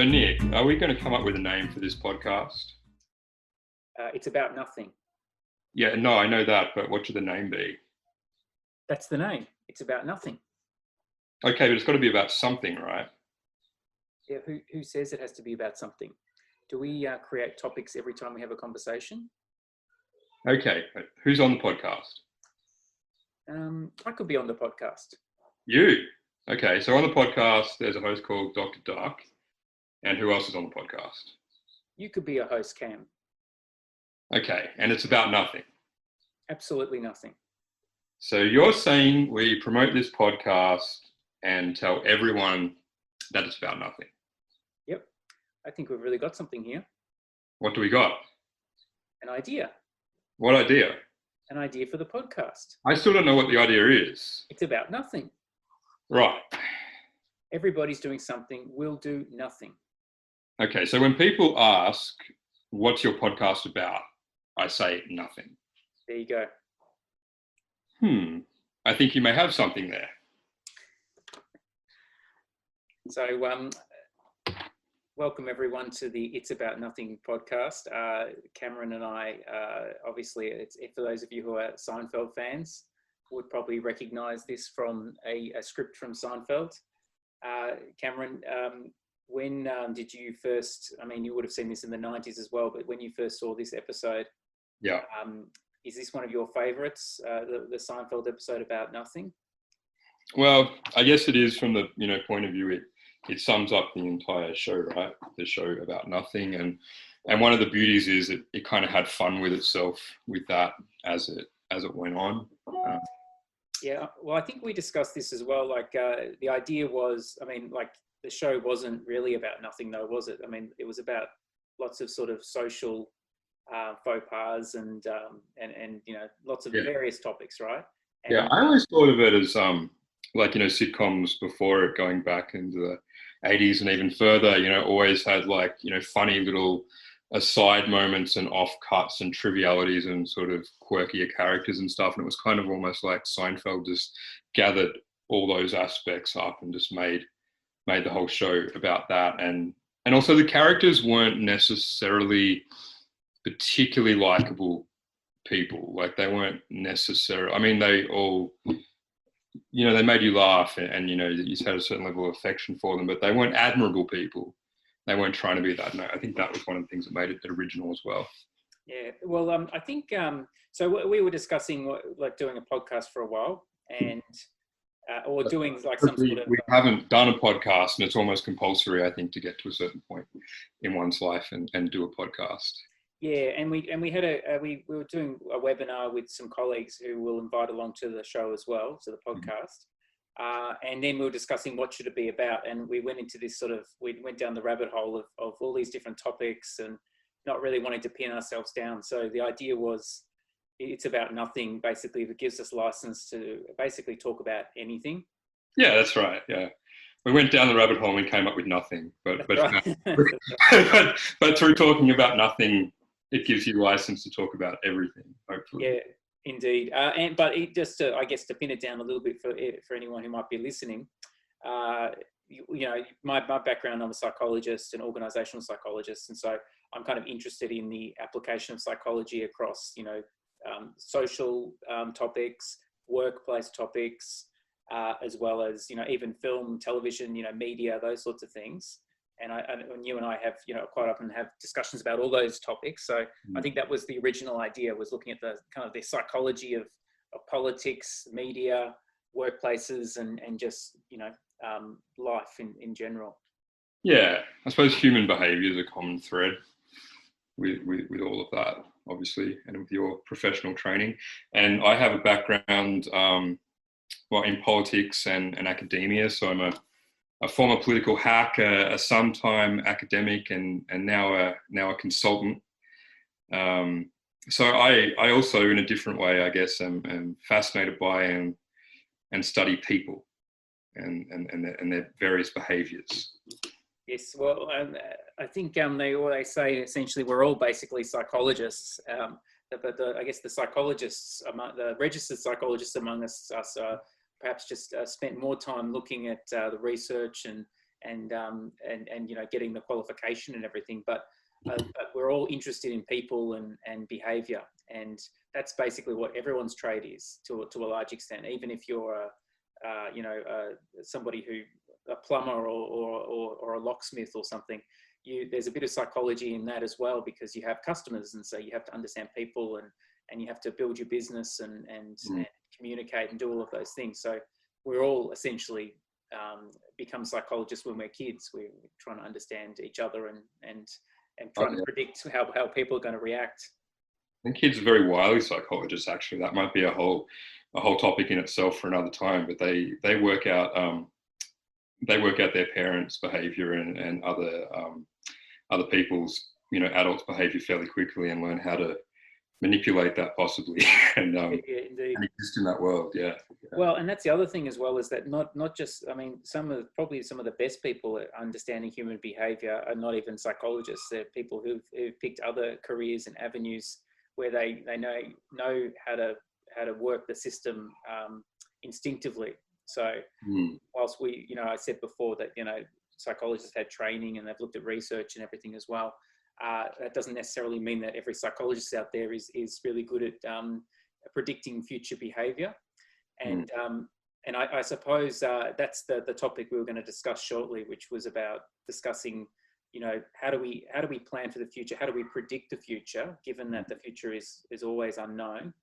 So Nick, are we going to come up with a name for this podcast? It's about nothing. Yeah, no, I know that, but what should the name be? That's the name. It's about nothing. Okay, but it's got to be about something, right? Yeah, who says it has to be about something? Do we create topics every time we have a conversation? Okay, but who's on the podcast? I could be on the podcast. You? Okay, so on the podcast, there's a host called Dr. Duck. And who else is on the podcast? You could be a host, Cam. Okay, and it's about nothing. Absolutely nothing. So you're saying we promote this podcast and tell everyone that it's about nothing? Yep. I think we've really got something here. What do we got? An idea. What idea? An idea for the podcast. I still don't know what the idea is. It's about nothing. Right. Everybody's doing something. We'll do nothing. Okay, so when people ask, what's your podcast about? I say nothing. There you go. I think you may have something there. So welcome everyone to the It's About Nothing podcast. Cameron and I, obviously, it's for those of you who are Seinfeld fans, would probably recognize this from a script from Seinfeld. Cameron, when did you first, I mean, you would have seen this in the 90s as well, but when you first saw this episode, yeah, is this one of your favorites, the Seinfeld episode about nothing? Well, I guess it is from the point of view, it sums up the entire show, right? The show about nothing. And one of the beauties is it kind of had fun with itself with that as it went on. Yeah, well, I think we discussed this as well. Like the idea was, I mean, like the show wasn't really about nothing though, was it? I mean, it was about lots of sort of social faux pas and lots of various topics, right? And yeah, I always thought of it as like, sitcoms before it, going back into the 80s and even further, always had like, funny little aside moments and off cuts and trivialities and sort of quirkier characters and stuff. And it was kind of almost like Seinfeld just gathered all those aspects up and just made the whole show about that. And also the characters weren't necessarily particularly likable people. Like they weren't necessarily, I mean, they all, they made you laugh and you had a certain level of affection for them, but they weren't admirable people. They weren't trying to be that. No, I think that was one of the things that made it original as well. Yeah, well, I think, so we were discussing like doing a podcast for a while and, or doing like some sort of... We haven't done a podcast and it's almost compulsory, I think, to get to a certain point in one's life and do a podcast. Yeah, and we had we were doing a webinar with some colleagues who will invite along to the show as well, to the podcast. And then we were discussing what should it be about. And we went into this we went down the rabbit hole of all these different topics and not really wanting to pin ourselves down. So the idea was it's about nothing, basically, that gives us license to basically talk about anything. Yeah, that's right. Yeah. We went down the rabbit hole and we came up with nothing. But right. but through talking about nothing, it gives you license to talk about everything, hopefully. Yeah, indeed. But it just to, I guess, to pin it down a little bit for anyone who might be listening, my background, I'm a psychologist, an organisational psychologist, and so I'm kind of interested in the application of psychology across, social topics, workplace topics, as well as, even film, television, media, those sorts of things. And you and I have, quite often have discussions about all those topics. So I think that was the original idea, was looking at the kind of the psychology of politics, media, workplaces, and just, life in general. Yeah, I suppose human behaviour is a common thread with all of that, obviously, and with your professional training. And I have a background, in politics and academia. So I'm a former political hack, a sometime academic, and now a consultant. So I also, in a different way, I guess, am fascinated by and study people and their various behaviours. Yes, well, I think they say essentially we're all basically psychologists, but I guess the psychologists, the registered psychologists among us perhaps just spent more time looking at the research and getting the qualification and everything. But we're all interested in people and behavior, and that's basically what everyone's trade is to a large extent. Even if you're somebody a plumber or a locksmith or something, there's a bit of psychology in that as well, because you have customers, and so you have to understand people, and you have to build your business and communicate and do all of those things. So we're all essentially become psychologists when we're kids. We're trying to understand each other and trying to predict how people are going to react. And kids are very wily psychologists. Actually, that might be a whole topic in itself for another time. But they work out their parents' behaviour and other people's adults' behaviour fairly quickly, and learn how to manipulate that possibly and exist in that world. Yeah. Well, and that's the other thing as well, is that not just, I mean, some of the best people at understanding human behavior are not even psychologists. They're people who've picked other careers and avenues where they know how to work the system instinctively. So whilst I said before that psychologists had training and they've looked at research and everything as well, that doesn't necessarily mean that every psychologist out there is really good at predicting future behavior. And I suppose that's the topic we were going to discuss shortly, which was about discussing, how do we plan for the future? How do we predict the future, given that the future is always unknown?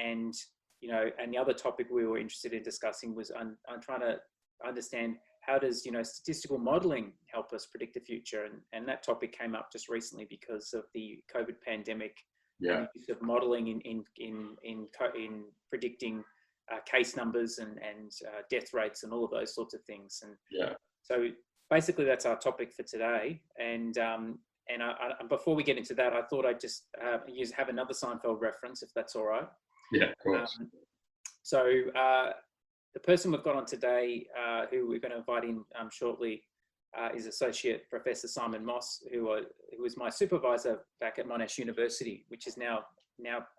And the other topic we were interested in discussing was I'm trying to understand, how does statistical modelling help us predict the future? And that topic came up just recently because of the COVID pandemic. Yeah. Use of modelling in predicting case numbers and death rates and all of those sorts of things. And so basically that's our topic for today. And before we get into that, I thought I'd just have another Seinfeld reference, if that's all right. Yeah, of course. The person we've got on today, who we're going to invite in shortly, is Associate Professor Simon Moss, who was my supervisor back at Monash University, which is now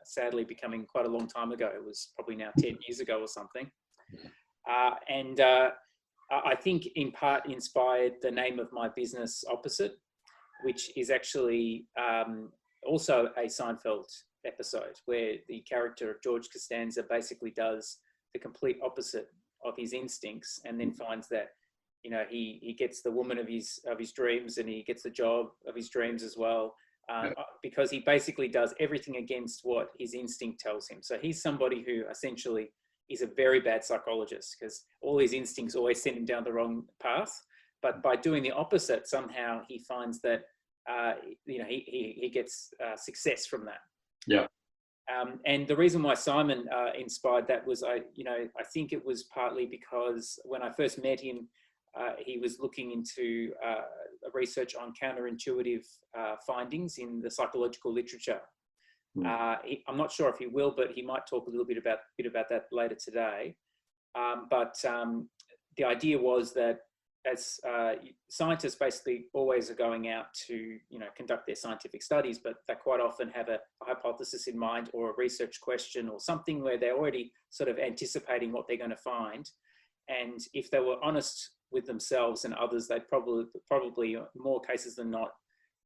sadly becoming quite a long time ago. It was probably now 10 years ago or something. I think in part inspired the name of my business, Opposite, which is actually also a Seinfeld episode, where the character of George Costanza basically does the complete opposite of his instincts, and then finds that he gets the woman of his dreams, and he gets the job of his dreams as well, because he basically does everything against what his instinct tells him. So he's somebody who essentially is a very bad psychologist, because all his instincts always send him down the wrong path. But by doing the opposite, somehow he finds that he gets success from that. Yeah. And the reason why Simon inspired that was, I think it was partly because when I first met him, he was looking into research on counterintuitive findings in the psychological literature. I'm not sure if he will, but he might talk a little bit about that later today. But the idea was that as scientists basically always are going out to conduct their scientific studies, but they quite often have a hypothesis in mind, or a research question, or something where they're already sort of anticipating what they're going to find. And if they were honest with themselves and others, they'd probably more cases than not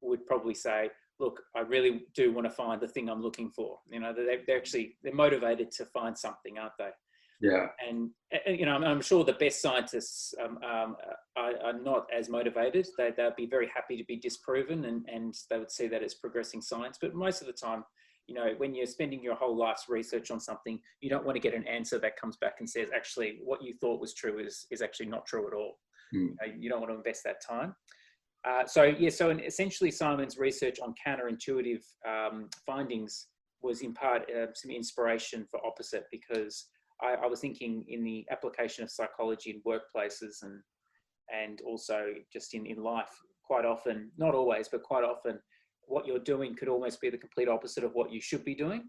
would probably say, look, I really do want to find the thing I'm looking for. They're motivated to find something, aren't they? Yeah. And I'm sure the best scientists are not as motivated. They'll be very happy to be disproven, and they would see that as progressing science. But most of the time, when you're spending your whole life's research on something, you don't want to get an answer that comes back and says, actually, what you thought was true is actually not true at all. You don't want to invest that time. So essentially Simon's research on counterintuitive findings was in part some inspiration for Opposite, because I was thinking in the application of psychology in workplaces and also just in life, quite often, not always, but quite often, what you're doing could almost be the complete opposite of what you should be doing.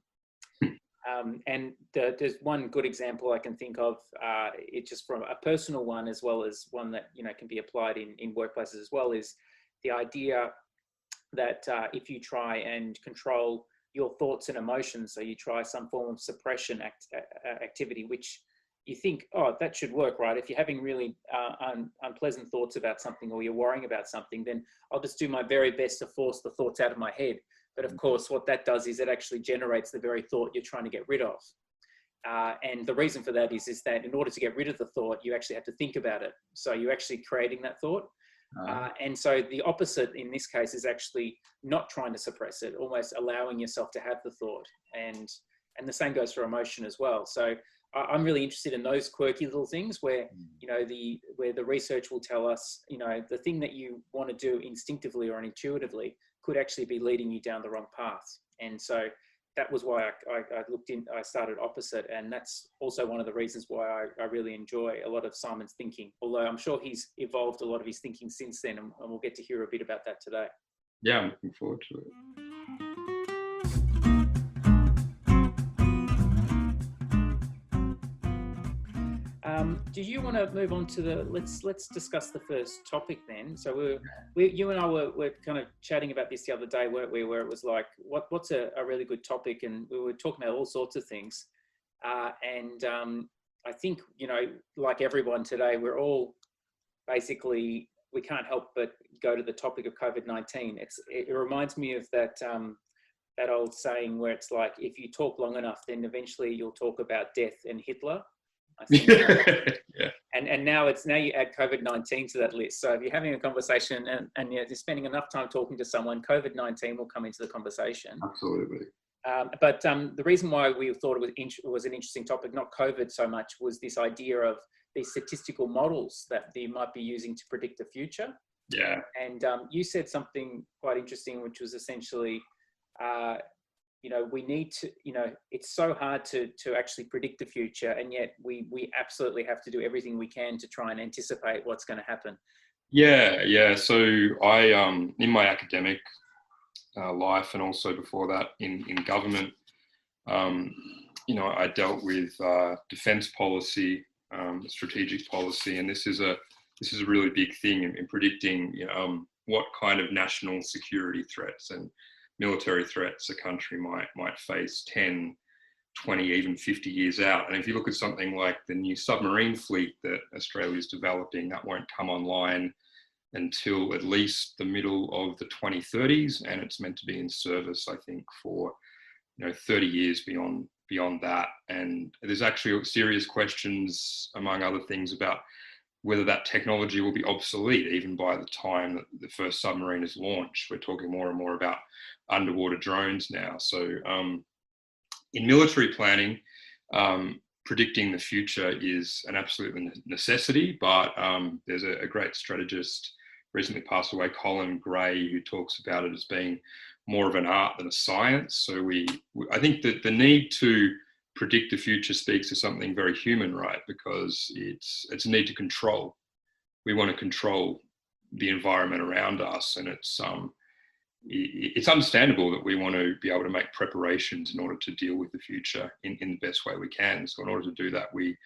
And there's one good example I can think of, it's just from a personal one, as well as one that can be applied in workplaces as well, is the idea that if you try and control your thoughts and emotions, so you try some form of suppression activity, which you think, oh, that should work, right? If you're having really unpleasant thoughts about something, or you're worrying about something, then I'll just do my very best to force the thoughts out of my head. But of course, what that does is it actually generates the very thought you're trying to get rid of. And the reason for that is that in order to get rid of the thought, you actually have to think about it. So you're actually creating that thought. And so the opposite in this case is actually not trying to suppress it, almost allowing yourself to have the thought. And the same goes for emotion as well. So I'm really interested in those quirky little things where, you know, where the research will tell us, you know, the thing that you want to do instinctively or intuitively could actually be leading you down the wrong path. And so that was why I started Opposite. And that's also one of the reasons why I really enjoy a lot of Simon's thinking, although I'm sure he's evolved a lot of his thinking since then, and we'll get to hear a bit about that today. Yeah, I'm looking forward to it. Do you want to move on to let's discuss the first topic then? So you and I were kind of chatting about this the other day, weren't we? Where it was like, what's a really good topic, and we were talking about all sorts of things. I think, you know, like everyone today, we're all basically, we can't help but go to the topic of COVID-19. It reminds me of that old saying where it's like, if you talk long enough, then eventually you'll talk about death and Hitler. I think. Yeah. And now you add COVID-19 to that list. So if you're having a conversation and you're spending enough time talking to someone, COVID-19 will come into the conversation. Absolutely. But the reason why we thought it was an interesting topic, not COVID so much, was this idea of these statistical models that they might be using to predict the future. Yeah. And you said something quite interesting, which was essentially, you know, we need to, you know, it's so hard to actually predict the future, and yet we absolutely have to do everything we can to try and anticipate what's going to happen. Yeah. So I, in my academic life, and also before that in government, you know, I dealt with defense policy, strategic policy, and this is a really big thing in predicting, you know, what kind of national security threats and military threats a country might face 10, 20, even 50 years out. And if you look at something like the new submarine fleet that Australia is developing, that won't come online until at least the middle of the 2030s, and it's meant to be in service, I think, for, you know, 30 years beyond that. And there's actually serious questions, among other things, about whether that technology will be obsolete even by the time that the first submarine is launched. We're talking more and more about underwater drones now. So in military planning, predicting the future is an absolute necessity, but there's a great strategist recently passed away, Colin Gray, who talks about it as being more of an art than a science. So I think that the need to predict the future speaks to something very human, right? Because it's a need to control. We want to control the environment around us, and it's understandable that we want to be able to make preparations in order to deal with the future in the best way we can. So in order to do that, we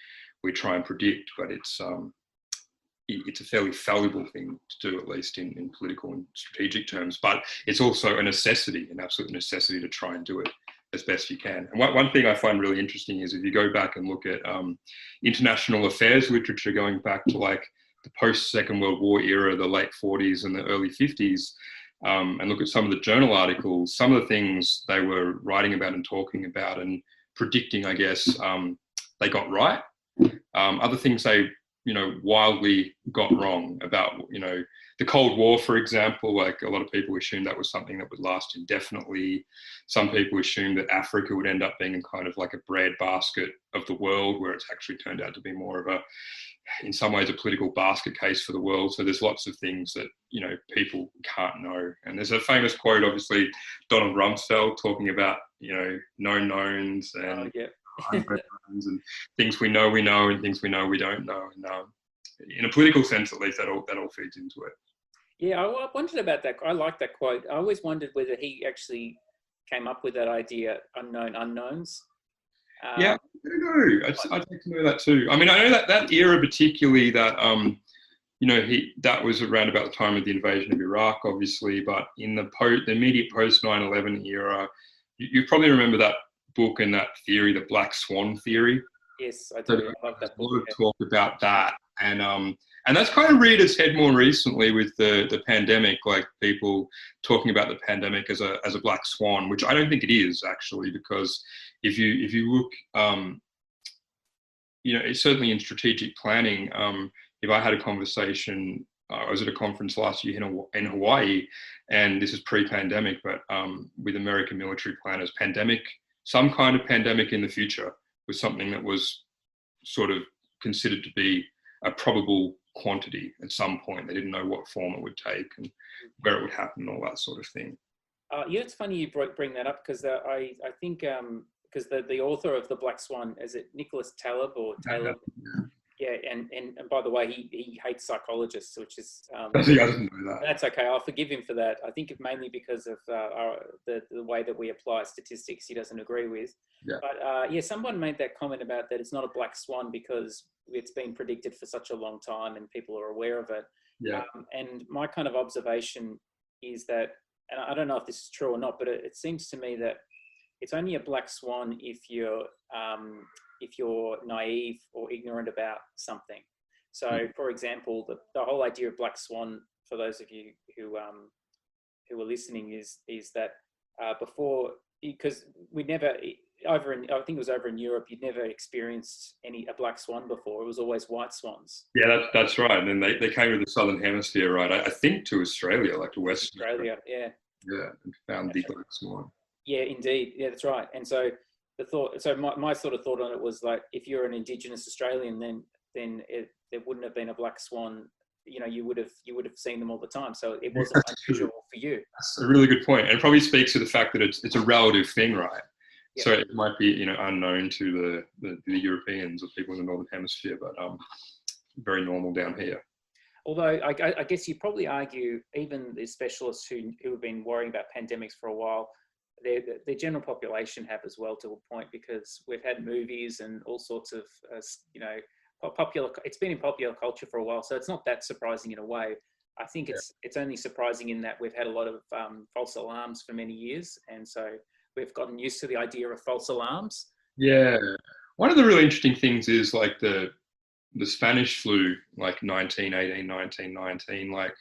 try and predict, but it's a fairly fallible thing to do, at least in political and strategic terms. But it's also a necessity, an absolute necessity to try and do it as best you can. And one thing I find really interesting is if you go back and look at international affairs literature going back to like the post-Second World War era, the late 40s and the early 50s, and look at some of the journal articles, some of the things they were writing about and talking about and predicting, I guess, they got right. Other things they, you know, wildly got wrong about, you know, the Cold War, for example. Like, a lot of people assumed that was something that would last indefinitely. Some people assumed that Africa would end up being kind of like a breadbasket of the world, where it's actually turned out to be more of in some ways, a political basket case for the world. So there's lots of things that, you know, people can't know. And there's a famous quote, obviously, Donald Rumsfeld talking about, you know, known knowns and unknowns and things we know and things we know we don't know. And in a political sense, at least, that all feeds into it. Yeah, I wondered about that. I like that quote. I always wondered whether he actually came up with that idea, unknown unknowns. Yeah, I don't know. I'd like to know that too. I mean, I know that era particularly, that you know, that was around about the time of the invasion of Iraq, obviously. But in the immediate post 9/11 era, you probably remember that book and that theory, the Black Swan theory. Yes, I So do. I love there's that a book. lot of talk about that, and that's kind of reared its head more recently with the pandemic, like people talking about the pandemic as a black swan, which I don't think it is actually, because if you look, it's certainly in strategic planning. If I had a conversation, I was at a conference last year in Hawaii, and this is pre-pandemic, but with American military planners, some kind of pandemic in the future was something that was sort of considered to be a probable quantity at some point. They didn't know what form it would take and where it would happen and all that sort of thing. Yeah, it's funny you bring that up, because I think because the author of The Black Swan, is it Nicholas Taleb or Taleb? Yeah, and by the way, he hates psychologists, which is I didn't know that. That's okay. I'll forgive him for that. I think mainly because of the way that we apply statistics, he doesn't agree with. Yeah. But yeah, someone made that comment about that it's not a black swan because it's been predicted for such a long time and people are aware of it. Yeah. And my kind of observation is that, and I don't know if this is true or not, but it seems to me that it's only a black swan if you're naive or ignorant about something. So, for example, the whole idea of black swan, for those of you who are listening, is that before, because we never I think it was over in Europe, you'd never experienced a black swan before. It was always white swans. Yeah, that's right. And then they came to the southern hemisphere, right? I think to Australia, like to Western Australia. Yeah. Yeah, and found the black swan. Yeah, indeed. Yeah, that's right. And so my sort of thought on it was like, if you're an Indigenous Australian, then there wouldn't have been a black swan. You would have seen them all the time. So it wasn't unusual for you. That's a really good point. And it probably speaks to the fact that it's a relative thing, right? Yeah. So it might be unknown to the Europeans or people in the Northern Hemisphere, but very normal down here. Although I guess you probably argue, even the specialists who have been worrying about pandemics for a while, the general population have as well, to a point, because we've had movies and all sorts of popular. It's been in popular culture for a while, so it's not that surprising in a way. I think it's only surprising in that we've had a lot of false alarms for many years, and so we've gotten used to the idea of false alarms. Yeah, one of the really interesting things is like the Spanish flu, like 1918, 1919. Like,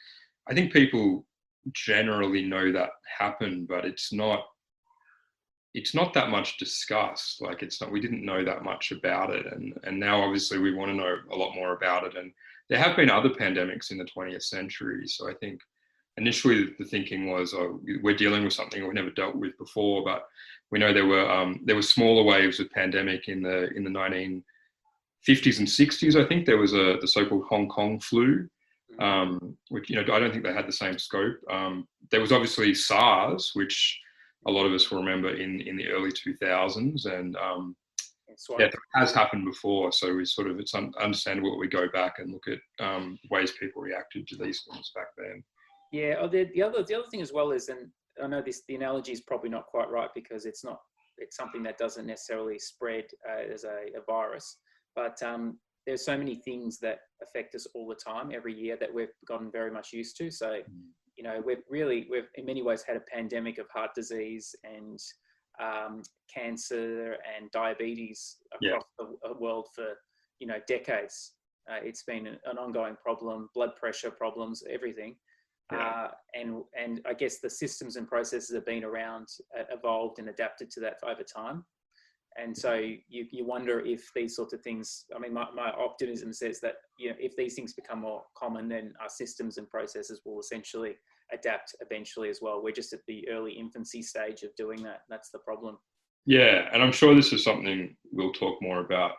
I think people generally know that happened, but it's not that much discussed. Like, we didn't know that much about it. And now obviously we want to know a lot more about it. And there have been other pandemics in the 20th century. So I think initially the thinking was, we're dealing with something we've never dealt with before, but we know there were smaller waves of pandemic in the 1950s and 60s. I think there was the so-called Hong Kong flu, which, I don't think they had the same scope. There was obviously SARS, which a lot of us will remember in the early 2000s, and it has happened before. So it's understandable that we go back and look at ways people reacted to these things back then. Yeah. The other thing as well is, and I know the analogy is probably not quite right, because it's something that doesn't necessarily spread as a virus, but there's so many things that affect us all the time, every year, that we've gotten very much used to. So, we've in many ways had a pandemic of heart disease and cancer and diabetes across the world for, decades. It's been an ongoing problem, blood pressure problems, everything. Yeah. And I guess the systems and processes have been around, evolved and adapted to that over time. And so you wonder if these sorts of things, I mean, my optimism says that, if these things become more common, then our systems and processes will essentially adapt eventually as well. We're just at the early infancy stage of doing that. That's the problem. Yeah, and I'm sure this is something we'll talk more about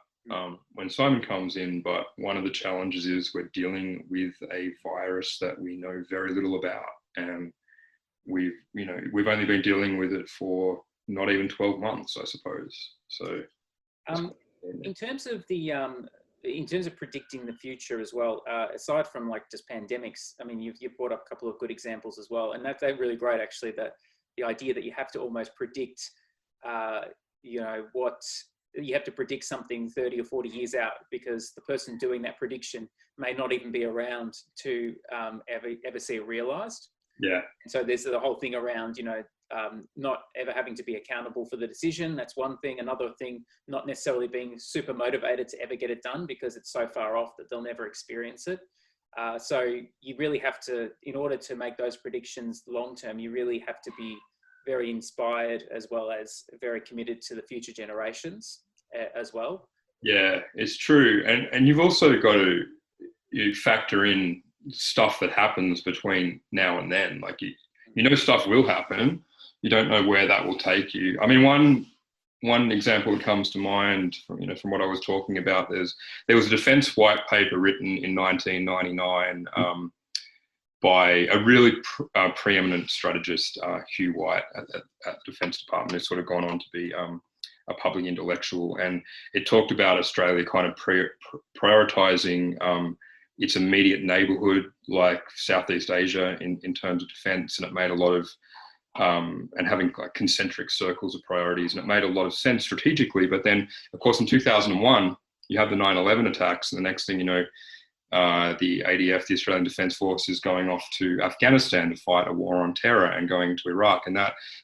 when Simon comes in, but one of the challenges is we're dealing with a virus that we know very little about, and we've only been dealing with it for not even 12 months, I suppose. So in terms of predicting the future as well, aside from like just pandemics, I mean, you've brought up a couple of good examples as well, and they're really great, actually, that the idea that you have to almost predict what you have to predict something 30 or 40 years out, because the person doing that prediction may not even be around to ever see it realized. Yeah. And so there's the whole thing around, not ever having to be accountable for the decision. That's one thing. Another thing, not necessarily being super motivated to ever get it done because it's so far off that they'll never experience it. So you really have to, in order to make those predictions long-term, you really have to be very inspired as well as very committed to the future generations as well. Yeah, it's true. And you've also got to factor in stuff that happens between now and then. Like you know stuff will happen. You don't know where that will take you. I mean, one example that comes to mind from what I was talking about, there was a defense white paper written in 1999 by a really preeminent strategist, Hugh White at Defense Department, who's sort of gone on to be a public intellectual. And it talked about Australia kind of prioritising its immediate neighbourhood, like Southeast Asia, in terms of defence. And it made a lot of and having like concentric circles of priorities, and it made a lot of sense strategically. But then, of course, in 2001, you have the 9/11 attacks, and the next thing you know, the ADF, the Australian Defence Force, is going off to Afghanistan to fight a war on terror and going to Iraq, and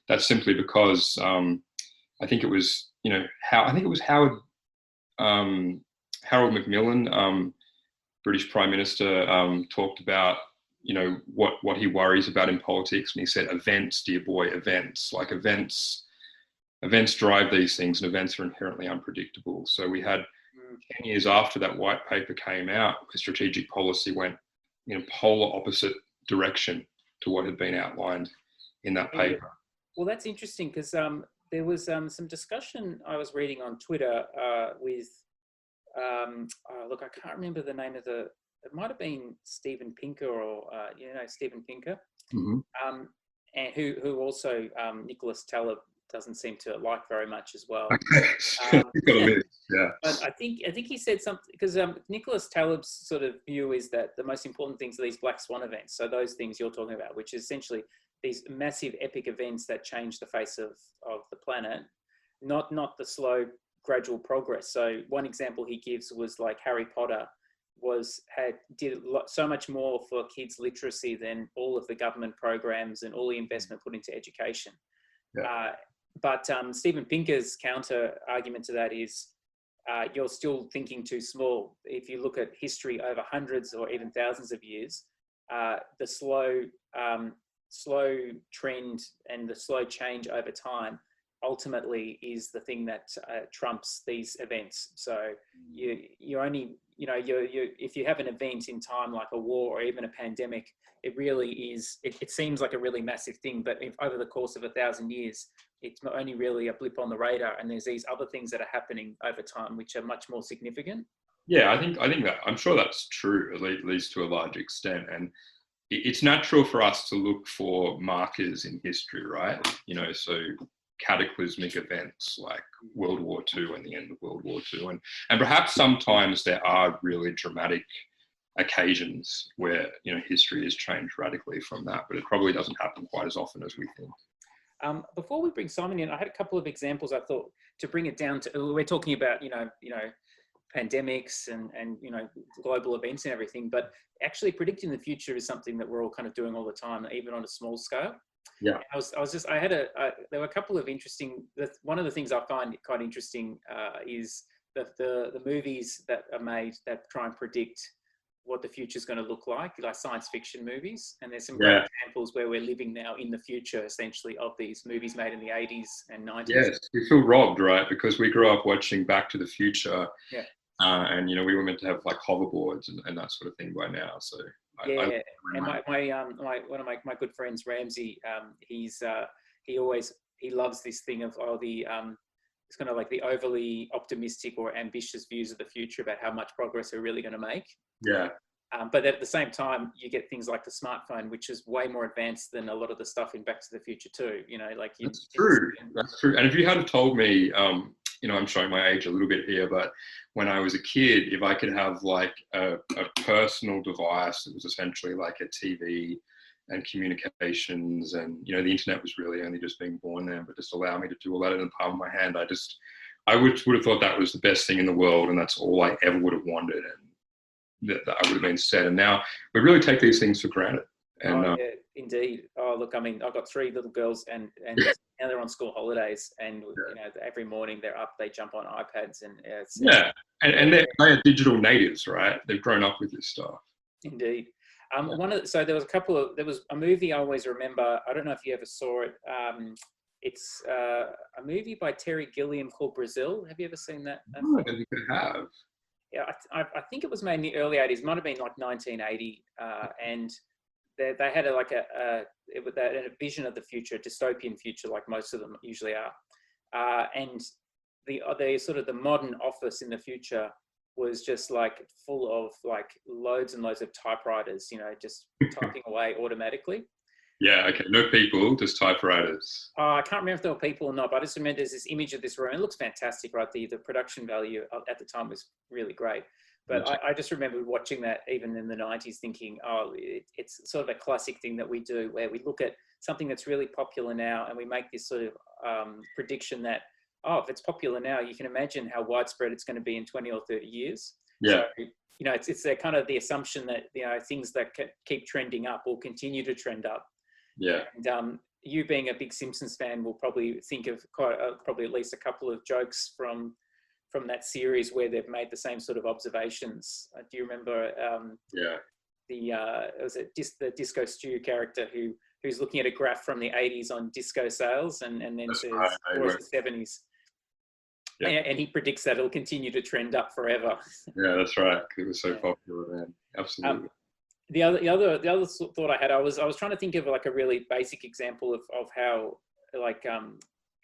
that's simply because I think it was Howard Macmillan, British Prime Minister, talked about what he worries about in politics, and he said, events, dear boy, events. Like events drive these things, and events are inherently unpredictable. So we had 10 years after that white paper came out, the strategic policy went in a polar opposite direction to what had been outlined in that paper. Well, that's interesting because there was some discussion I was reading on Twitter with, look, I can't remember the name of it might have been Steven Pinker or, Steven Pinker, and who also Nicholas Taleb doesn't seem to like very much as well. Okay. Yeah. But I think he said something, because Nicholas Taleb's sort of view is that the most important things are these black swan events. So those things you're talking about, which is essentially these massive epic events that change the face of the planet, not the slow gradual progress. So one example he gives was like Harry Potter did so much more for kids' literacy than all of the government programs and all the investment put into education. Yeah. But Steven Pinker's counter argument to that is you're still thinking too small. If you look at history over hundreds or even thousands of years, the slow trend and the slow change over time ultimately is the thing that trumps these events. So you only, if you have an event in time like a war or even a pandemic, it really is, it seems like a really massive thing, but if over the course of 1,000 years, it's only really a blip on the radar, and there's these other things that are happening over time which are much more significant. Yeah, I think that, I'm sure that's true, at least to a large extent. And it's natural for us to look for markers in history, right? So cataclysmic events like World War II and the end of World War II. And perhaps sometimes there are really dramatic occasions where, history has changed radically from that, but it probably doesn't happen quite as often as we think. Before we bring Simon in, I had a couple of examples I thought to bring it down to, we're talking about, pandemics and global events and everything, but actually predicting the future is something that we're all kind of doing all the time, even on a small scale. Yeah. There were a couple of interesting, one of the things I find quite interesting is the movies that are made that try and predict what the future is going to look like science fiction movies. And there's some great examples where we're living now in the future, essentially, of these movies made in the 80s and 90s. Yes, we feel robbed, right? Because we grew up watching Back to the Future. Yeah. And, we were meant to have like hoverboards and that sort of thing by now. So and one of my good friends, Ramsey, he loves this thing of it's kind of like the overly optimistic or ambitious views of the future about how much progress we're really going to make. Yeah. But at the same time, you get things like the smartphone, which is way more advanced than a lot of the stuff in Back to the Future too. That's true. That's true. And if you had told me, I'm showing my age a little bit here, but when I was a kid, if I could have like a personal device that was essentially like a TV and communications, and the internet was really only just being born then, but just allow me to do all that in the palm of my hand, I would have thought that was the best thing in the world, and that's all I ever would have wanted, and that I would have been set. And now we really take these things for granted. And Indeed. Oh, look, I mean, I've got 3 little girls, and now they're on school holidays, and you know, every morning they're up, they jump on iPads, and and they're digital natives, right? They've grown up with this stuff. Indeed. So there was a movie I always remember. I don't know if you ever saw it. It's a movie by Terry Gilliam called Brazil. Have you ever seen that? No, I don't think I have. Yeah, I think it was made in the early 80s. Might have been like 1980, and they had a vision of the future, a dystopian future, like most of them usually are. And the sort of the modern office in the future was just like full of like loads and loads of typewriters, you know, just typing away automatically. Yeah, okay. No people, just typewriters. I can't remember if there were people or not, but I just remember there's this image of this room. It looks fantastic, right? The production value at the time was really great. But I just remember watching that even in the 90s thinking, oh, it's sort of a classic thing that we do where we look at something that's really popular now and we make this sort of prediction that, oh, if it's popular now, you can imagine how widespread it's going to be in 20 or 30 years. Yeah. So, you know, it's the kind of the assumption that, you know, things that keep trending up will continue to trend up. Yeah. And you being a big Simpsons fan will probably think of probably at least a couple of jokes from that series where they've made the same sort of observations. Do you remember the Disco Stew character who's looking at a graph from the 80s on disco sales and then says, or the 70s. Yeah. And he predicts that it'll continue to trend up forever. Yeah, that's right. It was so popular then. Absolutely. The other thought I had, I was trying to think of like a really basic example of how like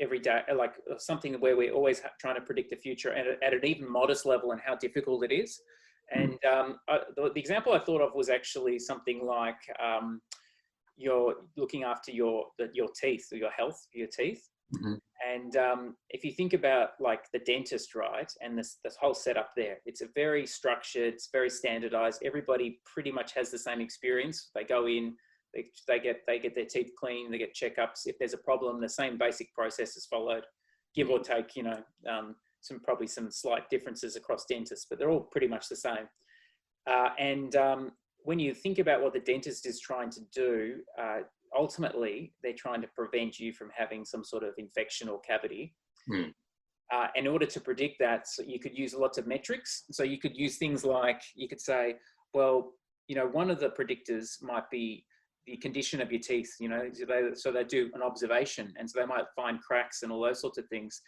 every day, like something where we're always trying to predict the future at an even modest level and how difficult it is. And the example I thought of was actually something like you're looking after your teeth, or your health for your teeth. Mm-hmm. And if you think about like the dentist, right, and this whole setup there, it's a very structured, it's very standardized. Everybody pretty much has the same experience. They go in, they get their teeth cleaned, they get checkups. If there's a problem, the same basic process is followed, give or take, you know, probably some slight differences across dentists, but they're all pretty much the same. When you think about what the dentist is trying to do, ultimately, they're trying to prevent you from having some sort of infection or cavity. In order to predict that, so you could use lots of metrics. So you could use things like, you could say, well, you know, one of the predictors might be the condition of your teeth, you know, so they do an observation, and so they might find cracks and all those sorts of things.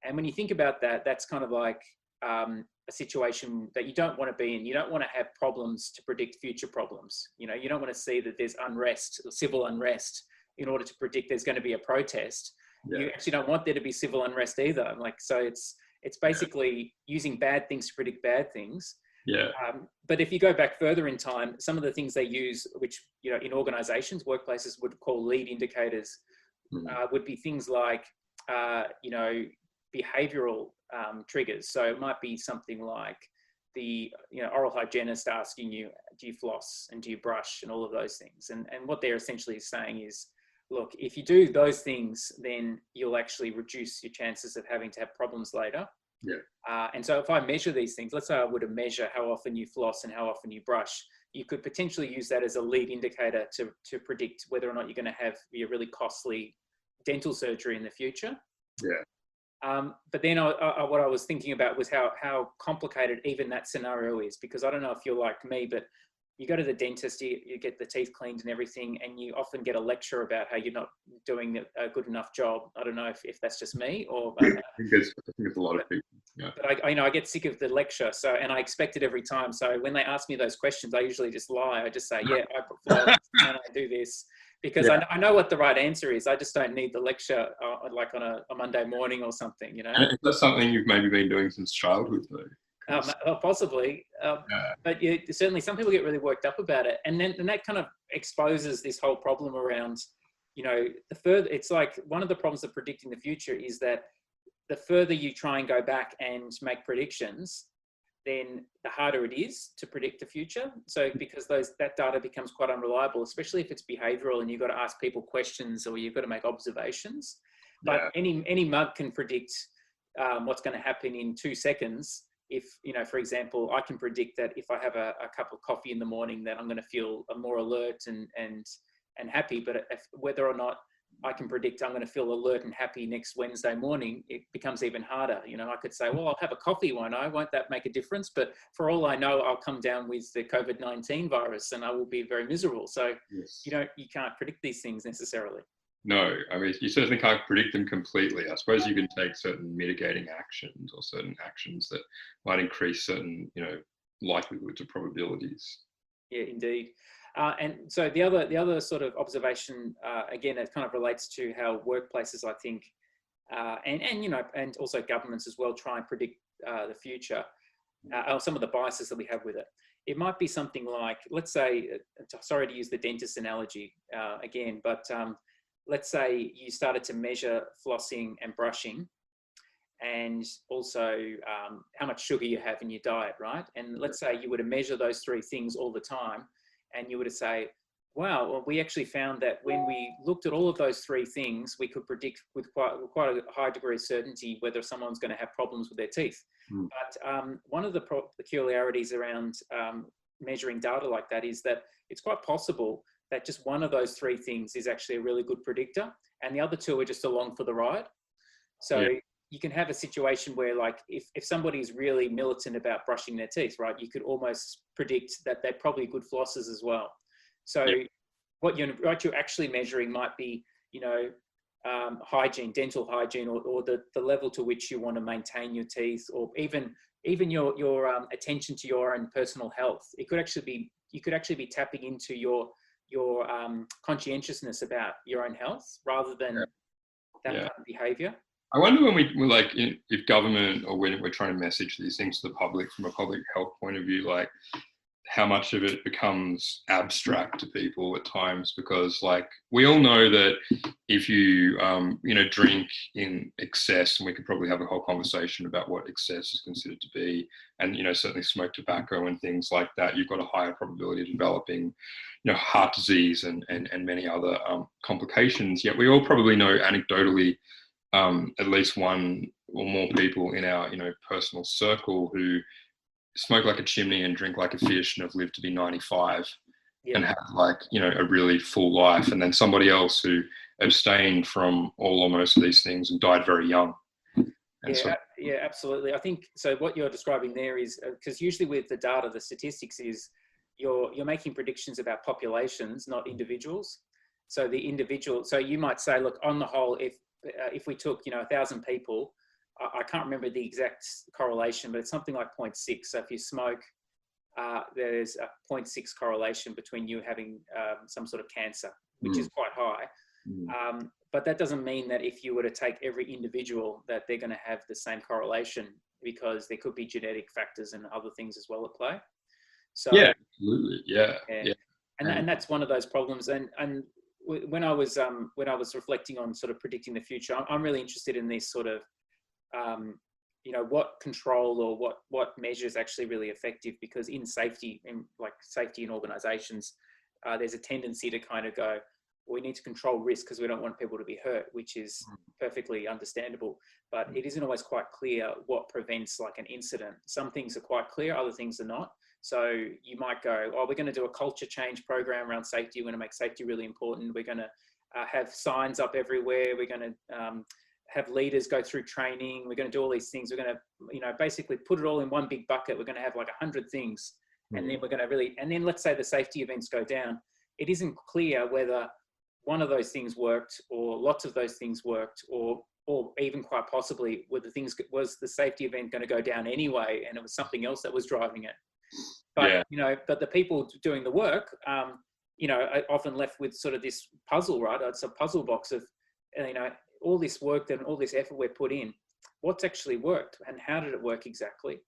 And when you think about that, that's kind of like a situation that you don't want to be in. You don't want to have problems to predict future problems. You know, you don't want to see that there's unrest, civil unrest, in order to predict there's going to be a protest. Yeah. You actually don't want there to be civil unrest either. Like, so it's basically using bad things to predict bad things. Yeah. But if you go back further in time, some of the things they use, which, you know, in organizations, workplaces would call lead indicators, would be things like, you know, behavioral triggers. So it might be something like the, you know, oral hygienist asking you, do you floss and do you brush and all of those things. And what they're essentially saying is, look, if you do those things, then you'll actually reduce your chances of having to have problems later. Yeah. And so if I measure these things, let's say I were to measure how often you floss and how often you brush, you could potentially use that as a lead indicator to predict whether or not you're going to have your really costly dental surgery in the future. Yeah. But then what I was thinking about was how complicated even that scenario is, because I don't know if you're like me, but you go to the dentist, you get the teeth cleaned and everything, and you often get a lecture about how you're not doing a good enough job. I don't know if that's just me or... I think it's a lot of people. Yeah. But I get sick of the lecture, and I expect it every time. So when they ask me those questions, I usually just lie. I just say, yeah, I perform and I do this. Because I know what the right answer is. I just don't need the lecture like on a Monday morning or something, you know. And is that something you've maybe been doing since childhood, though? Possibly, but certainly some people get really worked up about it, and that kind of exposes this whole problem around, you know, it's like one of the problems of predicting the future is that the further you try and go back and make predictions, then the harder it is to predict the future. So because that data becomes quite unreliable, especially if it's behavioral and you've got to ask people questions or you've got to make observations. But any mug can predict what's going to happen in 2 seconds. If, you know, for example, I can predict that if I have a cup of coffee in the morning, that I'm going to feel more alert and and happy, but whether or not I can predict I'm going to feel alert and happy next Wednesday morning, it becomes even harder. You know, I could say, well, I'll have a coffee, won't I? Won't that make a difference? But for all I know, I'll come down with the COVID-19 virus and I will be very miserable. So, Yes. you can't predict these things necessarily. No, I mean, you certainly can't predict them completely. I suppose you can take certain mitigating actions or certain actions that might increase certain, likelihoods or probabilities. Yeah, indeed. And so the other sort of observation, again, it kind of relates to how workplaces, I think, and also governments as well, try and predict the future, or some of the biases that we have with it. It might be something like, let's say, sorry to use the dentist analogy again, but let's say you started to measure flossing and brushing, and also how much sugar you have in your diet, right? And let's say you were to measure those three things all the time, and you were to say, wow, well, we actually found that when we looked at all of those three things, we could predict with quite a high degree of certainty whether someone's going to have problems with their teeth. But one of the peculiarities around measuring data like that is that it's quite possible that just one of those three things is actually a really good predictor, and the other two are just along for the ride. So you can have a situation where, like, if somebody is really militant about brushing their teeth, right, you could almost predict that they're probably good flossers as well. So what you're actually measuring might be, hygiene, dental hygiene, or the level to which you want to maintain your teeth, or even your attention to your own personal health. It could actually be, you could actually be tapping into your conscientiousness about your own health rather than that kind of behavior. I wonder when we're like, if government or when we're trying to message these things to the public from a public health point of view, like how much of it becomes abstract to people at times, because like we all know that if you drink in excess, and we could probably have a whole conversation about what excess is considered to be, and certainly smoke tobacco and things like that, you've got a higher probability of developing heart disease and many other complications. Yet we all probably know anecdotally at least one or more people in our personal circle who smoke like a chimney and drink like a fish and have lived to be 95 and have like a really full life, and then somebody else who abstained from all or most of these things and died very young. Yeah, absolutely. I think so. What you're describing there is because usually with the data, the statistics is you're making predictions about populations, not individuals. So you might say, look, on the whole, if we took 1,000 people, I can't remember the exact correlation, but it's something like 0.6. So if you smoke, there's a 0.6 correlation between you having some sort of cancer, which is quite high. But that doesn't mean that if you were to take every individual that they're going to have the same correlation, because there could be genetic factors and other things as well at play. So yeah, absolutely, yeah. And that's one of those problems. And when I was reflecting on sort of predicting the future, I'm really interested in this sort of what control or what measure is actually really effective, because in safety in organizations, there's a tendency to kind of go, we need to control risk because we don't want people to be hurt, which is perfectly understandable, but it isn't always quite clear what prevents like an incident. Some things are quite clear, other things are not. So you might go, we're going to do a culture change program around safety. We're going to make safety really important. We're going to have signs up everywhere. We're going to have leaders go through training. We're going to do all these things. We're going to, basically put it all in one big bucket. We're going to have like 100 things. And then we're going to and then let's say the safety events go down. It isn't clear whether one of those things worked or lots of those things worked, or even quite possibly was the safety event going to go down anyway, and it was something else that was driving it. But, but the people doing the work, are often left with sort of this puzzle, right? It's a puzzle box of, all this work and all this effort we're put in, what's actually worked and how did it work exactly?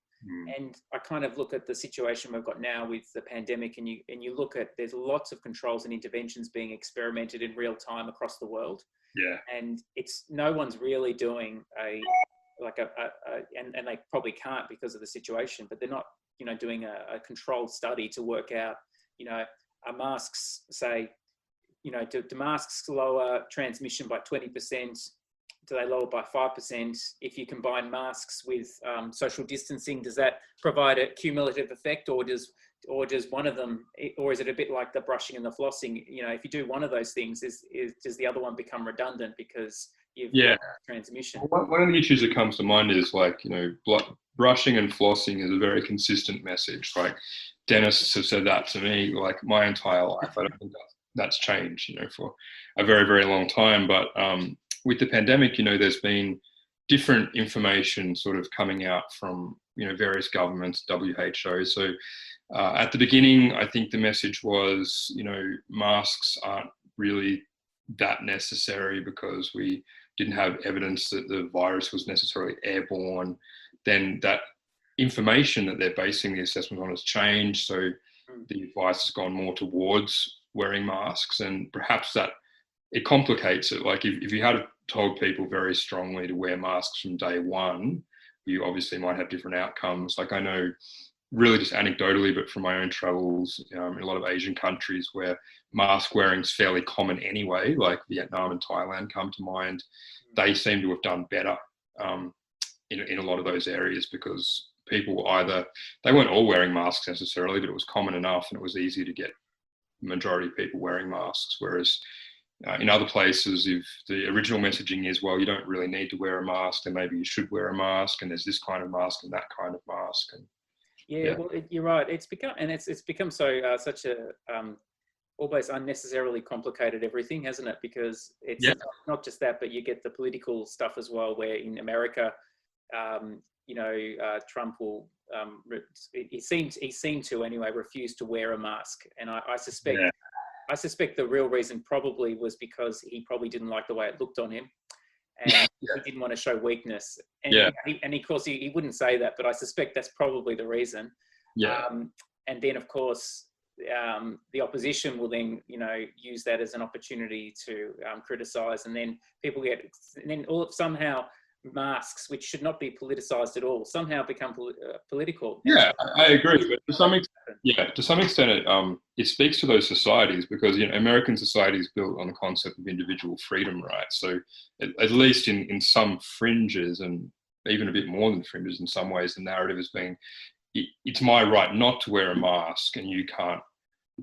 And I kind of look at the situation we've got now with the pandemic, and you look at, there's lots of controls and interventions being experimented in real time across the world. Yeah. And no one's really doing and they probably can't because of the situation, but they're not, doing a controlled study to work out, are masks, say, do masks lower transmission by 20%? do they lower by 5%? If you combine masks with social distancing, does that provide a cumulative effect, or does one of them, or is it a bit like the brushing and the flossing? You know, if you do one of those things, does the other one become redundant because you've got transmission? One of the issues that comes to mind is like, you know, brushing and flossing is a very consistent message. Like dentists have said that to me like my entire life. I don't think that's changed, you know, for a very, very long time. But with the pandemic, you know, there's been different information sort of coming out from, you know, various governments, WHO. So at the beginning, I think the message was, you know, masks aren't really that necessary because we didn't have evidence that the virus was necessarily airborne. Then that information that they're basing the assessment on has changed. So the advice has gone more towards wearing masks, and perhaps that it complicates it. Like if you had told people very strongly to wear masks from day one, you obviously might have different outcomes. Like I know really just anecdotally, but from my own travels in a lot of Asian countries where mask wearing is fairly common anyway, like Vietnam and Thailand come to mind, they seem to have done better in a lot of those areas because people they weren't all wearing masks necessarily, but it was common enough and it was easy to get the majority of people wearing masks. Whereas in other places, if the original messaging is, well, you don't really need to wear a mask, then maybe you should wear a mask, and there's this kind of mask and that kind of mask. And well, you're right. It's become so such a almost unnecessarily complicated everything, hasn't it? Because it's not just that, but you get the political stuff as well. Where in America, you know, Trump will he seemed to anyway refuse to wear a mask, and I suspect the real reason probably was because he probably didn't like the way it looked on him. And he didn't want to show weakness. And, of course, he wouldn't say that, but I suspect that's probably the reason. And then, of course, the opposition will then, you know, use that as an opportunity to criticize. And then somehow masks, which should not be politicized at all, somehow become political. Yeah, I agree. But to some extent, it speaks to those societies because, you know, American society is built on the concept of individual freedom, right? So at least in some fringes, and even a bit more than fringes in some ways, the narrative has been, it's my right not to wear a mask and you can't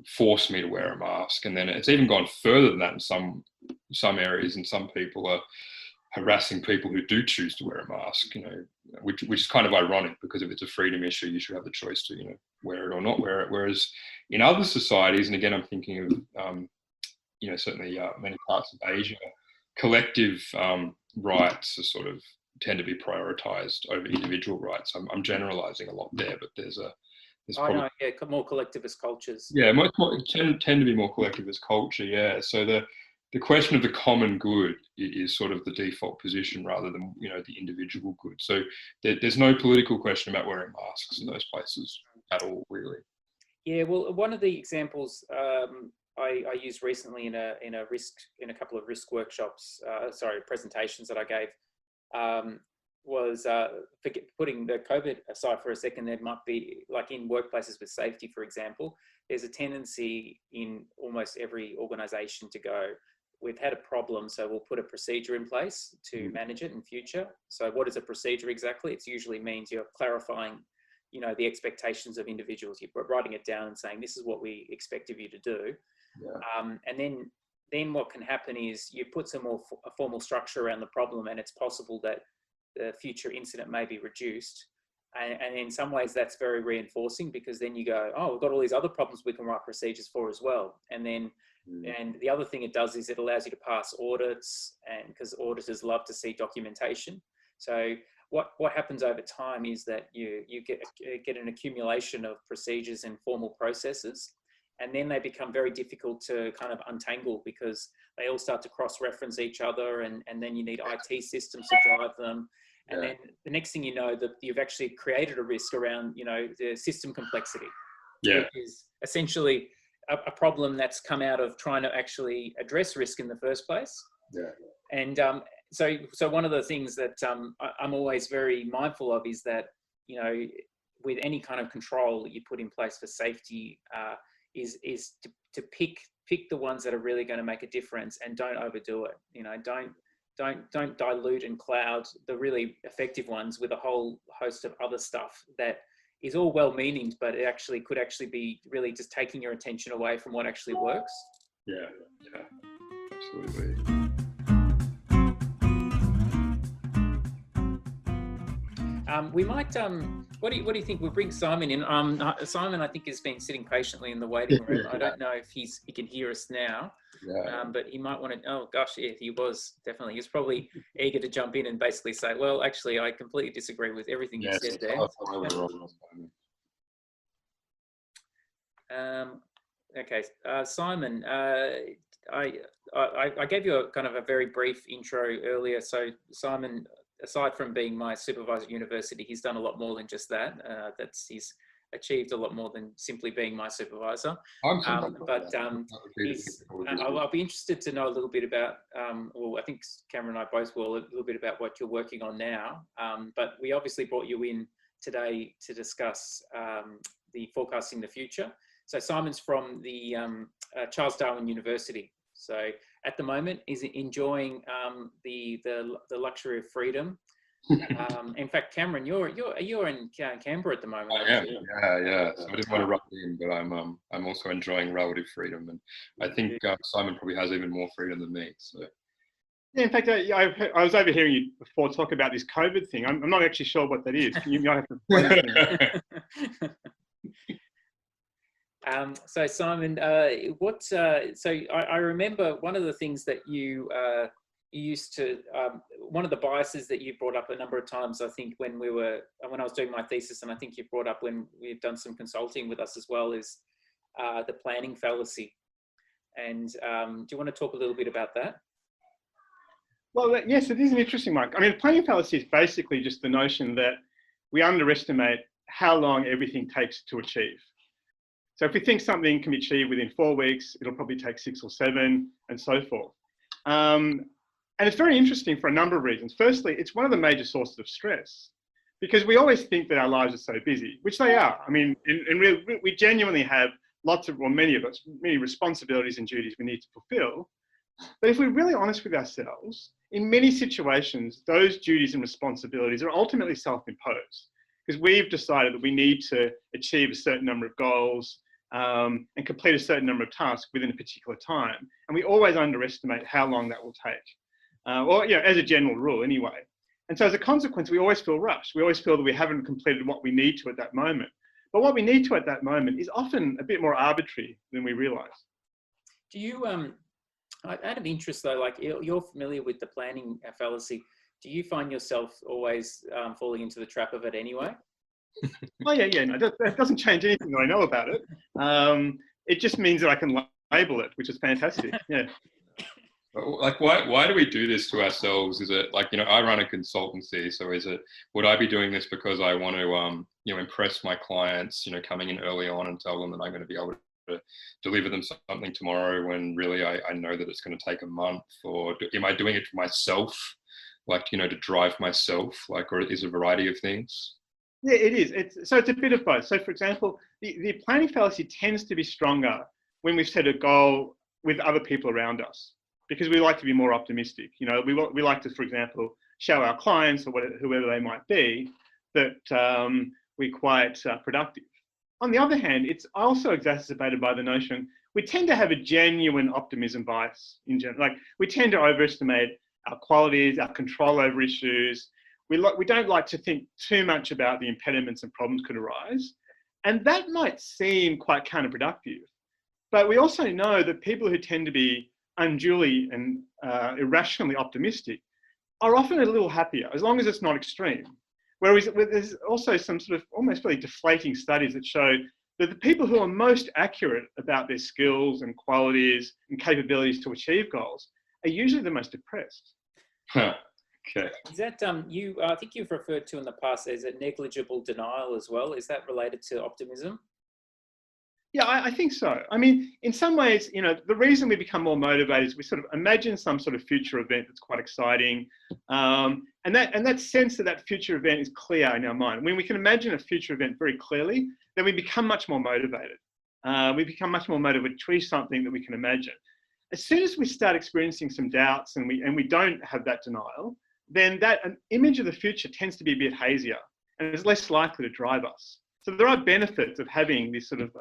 force me to wear a mask. And then it's even gone further than that in some areas, and some people are harassing people who do choose to wear a mask, you know, which is kind of ironic because if it's a freedom issue, you should have the choice to, you know, wear it or not wear it. Whereas in other societies, and again, I'm thinking of, you know, certainly many parts of Asia, collective rights are sort of tend to be prioritized over individual rights. I'm generalizing a lot there, but there's more collectivist cultures. Yeah, more tend to be more collectivist culture. Yeah, so the question of the common good is sort of the default position rather than, you know, the individual good. So there's no political question about wearing masks in those places at all, really. Yeah, well, one of the examples I used recently in a couple of risk workshops, presentations that I gave, was putting the COVID aside for a second. There might be, like in workplaces with safety, for example, there's a tendency in almost every organisation to go, we've had a problem, so we'll put a procedure in place to manage it in future. So what is a procedure exactly? It usually means you're clarifying, you know, the expectations of individuals. You're writing it down and saying, this is what we expect of you to do. And then what can happen is you put some more a formal structure around the problem, and it's possible that the future incident may be reduced. And in some ways that's very reinforcing, because then you go, oh, we've got all these other problems we can write procedures for as well. And then and the other thing it does is it allows you to pass audits, and because auditors love to see documentation. So what happens over time is that you get an accumulation of procedures and formal processes, and then they become very difficult to kind of untangle because they all start to cross-reference each other, and then you need IT systems to drive them. And then the next thing you know, that you've actually created a risk around, you know, the system complexity, which is essentially a problem that's come out of trying to actually address risk in the first place. And so one of the things that I'm always very mindful of is that, you know, with any kind of control that you put in place for safety, is to pick the ones that are really going to make a difference, and don't overdo it. You know, don't dilute and cloud the really effective ones with a whole host of other stuff that is all well-meaning, but it actually could actually be really just taking your attention away from what actually works. Yeah, absolutely. We might. What do you think? We'll bring Simon in. Simon, I think, has been sitting patiently in the waiting room. I don't know if he can hear us now. Yeah. But he might want to. Oh gosh, yeah, he was definitely. He's probably eager to jump in and basically say, "Well, actually, I completely disagree with everything you said there." Okay, Simon. I gave you a kind of a very brief intro earlier. So Simon, aside from being my supervisor at university, he's done a lot more than just that. He's achieved a lot more than simply being my supervisor. I'll be interested to know a little bit about, well, I think Cameron and I both will, a little bit about what you're working on now. But we obviously brought you in today to discuss the forecasting the future. So Simon's from the Charles Darwin University. So at the moment, is enjoying the luxury of freedom. In fact, Cameron, you're in Canberra at the moment. I am. Yeah. So I didn't want to rub it in, but I'm also enjoying relative freedom, and I think Simon probably has even more freedom than me. So. Yeah, in fact, I was overhearing you before talk about this COVID thing. I'm not actually sure what that is. You might have to. So Simon, so I remember one of the things that you used to, one of the biases that you brought up a number of times, I think when I was doing my thesis, and I think you brought up when we've done some consulting with us as well, is the planning fallacy. And do you want to talk a little bit about that? Well, yes, it is an interesting one. I mean, the planning fallacy is basically just the notion that we underestimate how long everything takes to achieve. So if we think something can be achieved within 4 weeks, it'll probably take 6 or 7, and so forth. And it's very interesting for a number of reasons. Firstly, it's one of the major sources of stress, because we always think that our lives are so busy, which they are. I mean, we genuinely have many of us, many responsibilities and duties we need to fulfill. But if we're really honest with ourselves, in many situations, those duties and responsibilities are ultimately self-imposed, because we've decided that we need to achieve a certain number of goals, and complete a certain number of tasks within a particular time. And we always underestimate how long that will take. As a general rule anyway. And so as a consequence, we always feel rushed. We always feel that we haven't completed what we need to at that moment. But what we need to at that moment is often a bit more arbitrary than we realize. Do you, out of interest though, like you're familiar with the planning fallacy, do you find yourself always falling into the trap of it anyway? Oh yeah, no, that doesn't change anything that I know about it. It just means that I can label it, which is fantastic. Yeah. Like, why do we do this to ourselves? Is it like, I run a consultancy, so would I be doing this because I want to, impress my clients, coming in early on and tell them that I'm going to be able to deliver them something tomorrow, when really I know that it's going to take a month? Or am I doing it for myself, like, to drive myself, like, or is it a variety of things? Yeah, it is. It's a bit of both. So for example, the planning fallacy tends to be stronger when we've set a goal with other people around us, because we like to be more optimistic. We like to, for example, show our clients or whoever they might be that we're quite productive. On the other hand, it's also exacerbated by the notion we tend to have a genuine optimism bias in general. Like, we tend to overestimate our qualities, our control over issues. We don't like to think too much about the impediments and problems could arise. And that might seem quite counterproductive. But we also know that people who tend to be unduly and irrationally optimistic are often a little happier, as long as it's not extreme. Whereas there's also some sort of almost really deflating studies that show that the people who are most accurate about their skills and qualities and capabilities to achieve goals are usually the most depressed. Huh. Okay. Is that I think you've referred to in the past as a negligible denial as well. Is that related to optimism? Yeah, I think so. I mean, in some ways, the reason we become more motivated is we sort of imagine some sort of future event that's quite exciting. And that sense that future event is clear in our mind. When we can imagine a future event very clearly, then we become much more motivated. We become much more motivated to achieve something that we can imagine. As soon as we start experiencing some doubts and we don't have that denial, then that an image of the future tends to be a bit hazier and is less likely to drive us. So there are benefits of having this sort of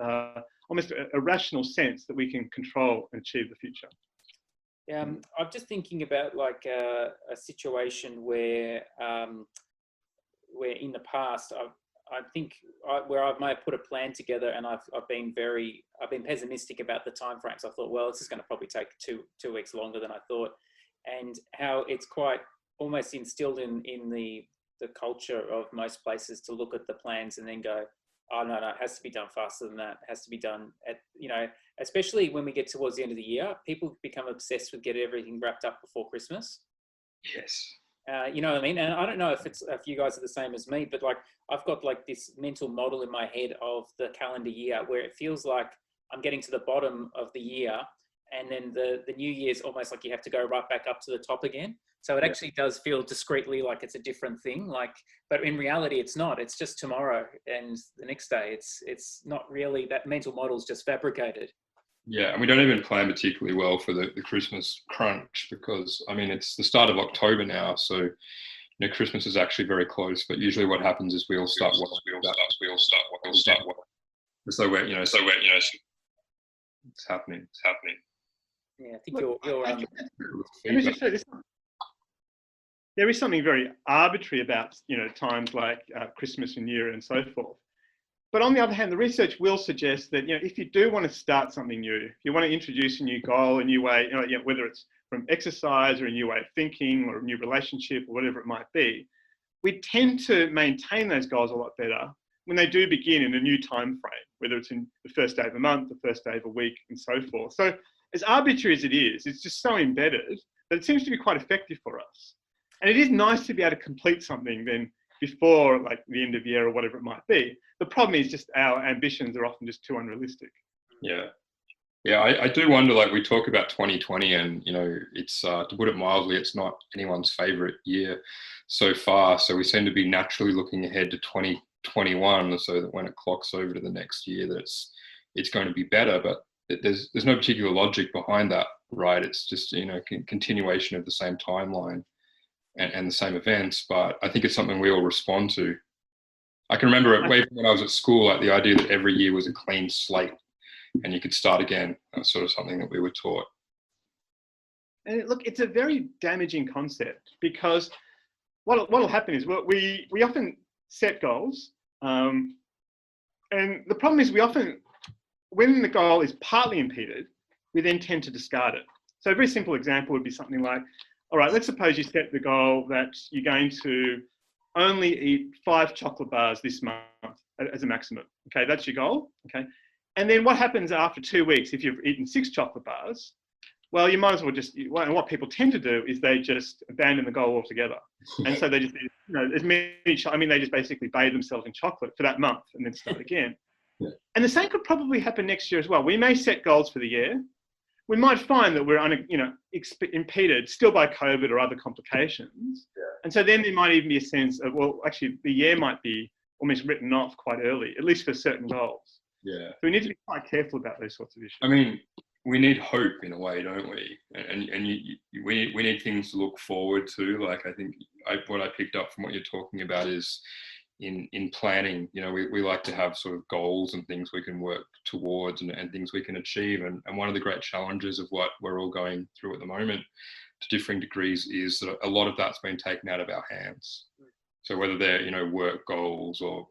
almost a rational sense that we can control and achieve the future. I'm just thinking about like a situation where in the past, I think where I may have put a plan together and I've been pessimistic about the timeframes. I thought, well, this is going to probably take two weeks longer than I thought, and how it's quite almost instilled in the culture of most places to look at the plans and then go, oh no, it has to be done faster than that. It has to be done at, especially when we get towards the end of the year, people become obsessed with getting everything wrapped up before Christmas. Yes. You know what I mean? And I don't know if you guys are the same as me, but like I've got like this mental model in my head of the calendar year where it feels like I'm getting to the bottom of the year, and then the new year's almost like you have to go right back up to the top again. So it actually does feel discreetly like it's a different thing. Like, but in reality, it's not. It's just tomorrow and the next day. It's not really, that mental model's just fabricated. Yeah, and we don't even plan particularly well for the Christmas crunch because, I mean, it's the start of October now, so Christmas is actually very close. But usually, what happens is we all start. So we're, it's happening. Yeah, I think there is something very arbitrary about times like Christmas and New Year and so forth. But on the other hand, the research will suggest that if you do want to start something new, if you want to introduce a new goal, a new way, whether it's from exercise or a new way of thinking or a new relationship or whatever it might be, we tend to maintain those goals a lot better when they do begin in a new time frame, whether it's in the first day of a month, the first day of a week, and so forth. So as arbitrary as it is, it's just so embedded that it seems to be quite effective for us. And it is nice to be able to complete something then before like the end of the year or whatever it might be. The problem is just our ambitions are often just too unrealistic. Yeah. I do wonder, like we talk about 2020 and, it's, to put it mildly, it's not anyone's favorite year so far. So we seem to be naturally looking ahead to 2021 so that when it clocks over to the next year, that it's going to be better. But there's no particular logic behind that, right? It's just, continuation of the same timeline and the same events. But I think it's something we all respond to. I can remember it way when I was at school, like the idea that every year was a clean slate and you could start again. That's sort of something that we were taught. And look, it's a very damaging concept because what will happen is we often set goals. And the problem is we often, when the goal is partly impeded, we then tend to discard it. So a very simple example would be something like, all right, let's suppose you set the goal that you're going to only eat 5 chocolate bars this month as a maximum. Okay, that's your goal. Okay. And then what happens after 2 weeks if you've eaten 6 chocolate bars? Well, you might as well and what people tend to do is they just abandon the goal altogether. And so they just, as many, they just basically bathe themselves in chocolate for that month and then start again. Yeah. And the same could probably happen next year as well. We may set goals for the year. We might find that we're impeded still by COVID or other complications. Yeah. And so then there might even be a sense of, well, actually the year might be almost written off quite early, at least for certain goals. Yeah. So we need to be quite careful about those sorts of issues. I mean, we need hope in a way, don't we? And we need things to look forward to. Like I think what I picked up from what you're talking about is in planning, we like to have sort of goals and things we can work towards and things we can achieve. And one of the great challenges of what we're all going through at the moment to differing degrees is that a lot of that's been taken out of our hands. So whether they're, work goals or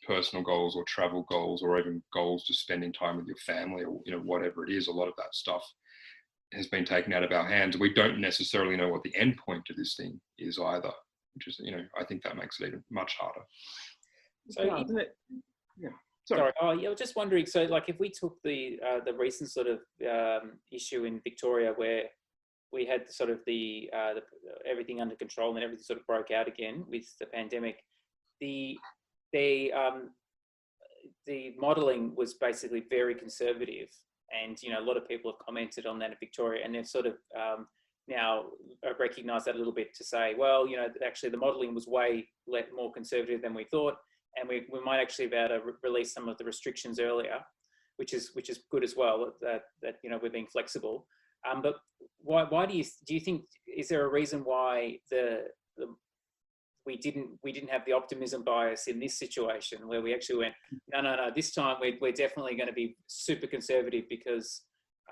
personal goals or travel goals or even goals just spending time with your family or, whatever it is, a lot of that stuff has been taken out of our hands. We don't necessarily know what the end point of this thing is either, which is, I think that makes it even much harder. So, yeah. Sorry. Oh, yeah. I was just wondering. So, like, if we took the recent sort of issue in Victoria where we had sort of the everything under control and everything sort of broke out again with the pandemic, the modelling was basically very conservative, and a lot of people have commented on that in Victoria, and they've sort of now recognise that a little bit to say, well, actually the modelling was way more conservative than we thought, and we might actually be able to release some of the restrictions earlier, which is good as well. That we're being flexible. But why do you think, is there a reason why we didn't have the optimism bias in this situation, where we actually went, no, this time we're definitely going to be super conservative because,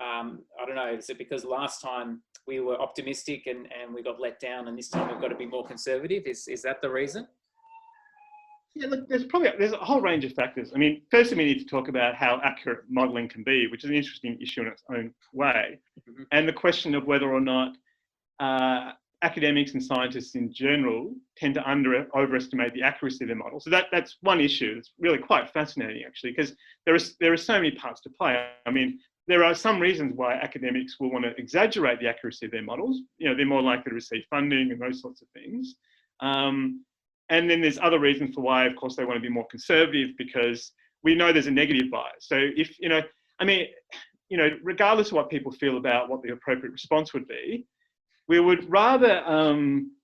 I don't know, is it because last time we were optimistic and we got let down, and this time we've got to be more conservative? Is that the reason? Yeah, look, there's a whole range of factors. I mean, firstly, we need to talk about how accurate modelling can be, which is an interesting issue in its own way, and the question of whether or not academics and scientists in general tend to overestimate the accuracy of their model. So that's one issue. It's really quite fascinating, actually, because there are so many parts to play. I mean, there are some reasons why academics will want to exaggerate the accuracy of their models. You know, they're more likely to receive funding and those sorts of things. And then there's other reasons for why, of course, they want to be more conservative, because we know there's a negative bias. So if, regardless of what people feel about what the appropriate response would be, we would rather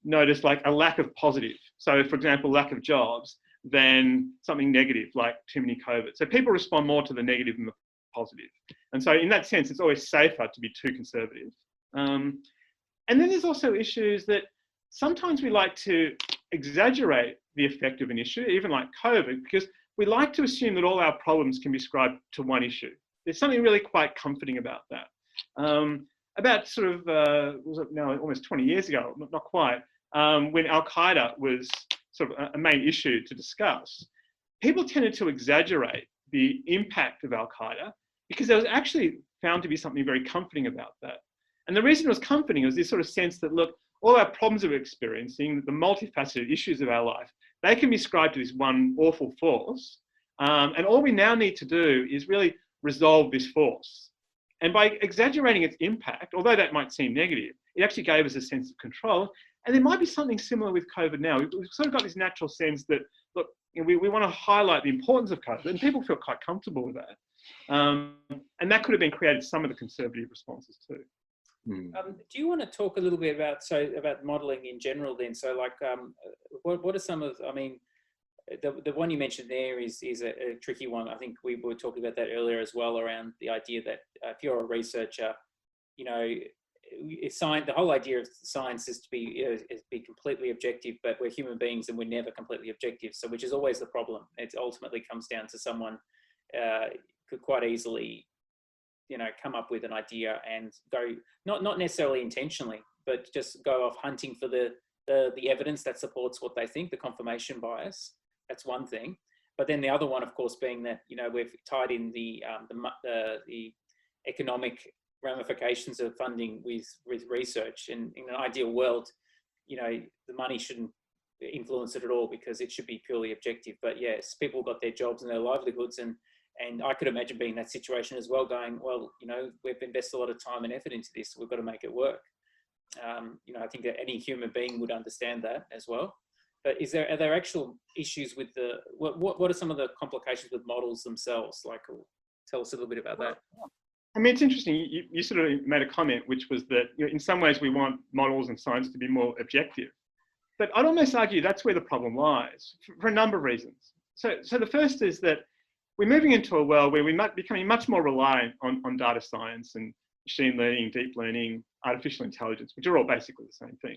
notice like a lack of positive. So for example, lack of jobs, than something negative like too many COVID. So people respond more to the negative than the positive. And so in that sense, it's always safer to be too conservative. And then there's also issues that sometimes we like to exaggerate the effect of an issue, even like COVID, because we like to assume that all our problems can be ascribed to one issue. There's something really quite comforting about that. About sort of, was it now almost 20 years ago, not quite, when Al-Qaeda was sort of a main issue to discuss, people tended to exaggerate the impact of Al-Qaeda because there was actually found to be something very comforting about that. And the reason it was comforting was this sort of sense that, look, all our problems that we're experiencing, the multifaceted issues of our life, they can be ascribed to this one awful force. And all we now need to do is really resolve this force. And by exaggerating its impact, although that might seem negative, it actually gave us a sense of control. And there might be something similar with COVID now. We've sort of got this natural sense that, look, we want to highlight the importance of COVID, and people feel quite comfortable with that. And that could have been created some of the conservative responses too. Do you want to talk a little bit about modelling in general then? So like, what are some of, I mean, the one you mentioned there is a tricky one. I think we were talking about that earlier as well, around the idea that if you're a researcher, you know, the whole idea of science is to be completely objective, but we're human beings and we're never completely objective. So, which is always the problem. It ultimately comes down to someone could quite easily, you know, come up with an idea and go, not necessarily intentionally, but just go off hunting for the evidence that supports what they think, the confirmation bias. That's one thing. But then the other one, of course, being that, you know, we've tied in the economic ramifications of funding with research. And in an ideal world, you know, the money shouldn't influence it at all, because it should be purely objective. But yes, people got their jobs and their livelihoods, and I could imagine being in that situation as well, going, well, you know, we've invested a lot of time and effort into this, so we've got to make it work. You know, I think that any human being would understand that as well. But are there actual issues with what are some of the complications with models themselves? Like, tell us a little bit about that. I mean, it's interesting. You sort of made a comment, which was that, you know, in some ways we want models and science to be more objective. But I'd almost argue that's where the problem lies, for a number of reasons. So the first is that we're moving into a world where we might be becoming much more reliant on data science and machine learning, deep learning, artificial intelligence, which are all basically the same thing.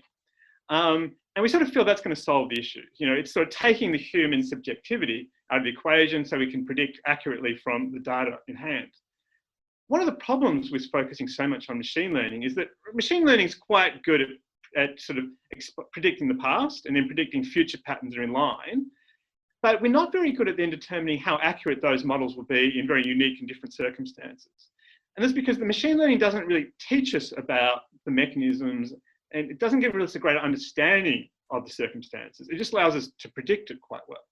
And we sort of feel that's going to solve the issue. You know, it's sort of taking the human subjectivity out of the equation so we can predict accurately from the data in hand. One of the problems with focusing so much on machine learning is that machine learning is quite good at sort of predicting the past and then predicting future patterns are in line. But we're not very good at then determining how accurate those models will be in very unique and different circumstances. And that's because the machine learning doesn't really teach us about the mechanisms, and it doesn't give us a greater understanding of the circumstances. It just allows us to predict it quite well.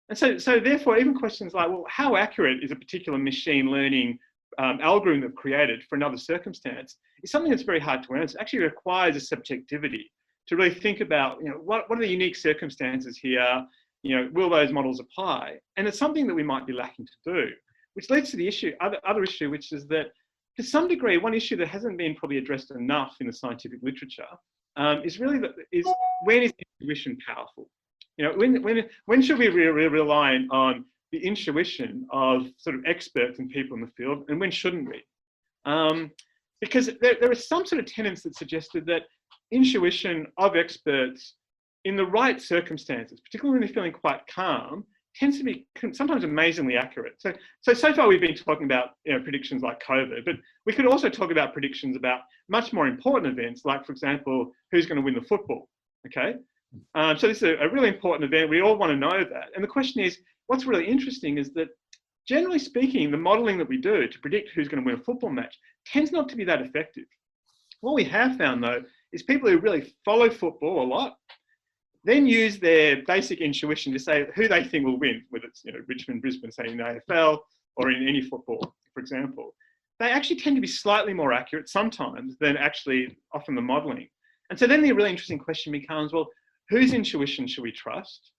And so therefore, even questions like, well, how accurate is a particular machine learning algorithm that created for another circumstance is something that's very hard to answer. It actually requires a subjectivity to really think about, you know, what are the unique circumstances here? You know, will those models apply? And it's something that we might be lacking to do, which leads to the other issue, which is that to some degree, one issue that hasn't been probably addressed enough in the scientific literature is really when is intuition powerful? You know, when should we rely on the intuition of sort of experts and people in the field, and when shouldn't we? because there are some sort of tenets that suggested that intuition of experts in the right circumstances, particularly when they're feeling quite calm, tends to be sometimes amazingly accurate. So far we've been talking about predictions like COVID, but we could also talk about predictions about much more important events, like, for example, who's going to win the football, okay? So this is a really important event. We all want to know that. And the question is, what's really interesting is that, generally speaking, the modelling that we do to predict who's going to win a football match tends not to be that effective. What we have found, though, is people who really follow football a lot then use their basic intuition to say who they think will win, whether it's Richmond, Brisbane, say in the AFL or in any football, for example. They actually tend to be slightly more accurate sometimes than actually often the modelling. And so then the really interesting question becomes, well, whose intuition should we trust?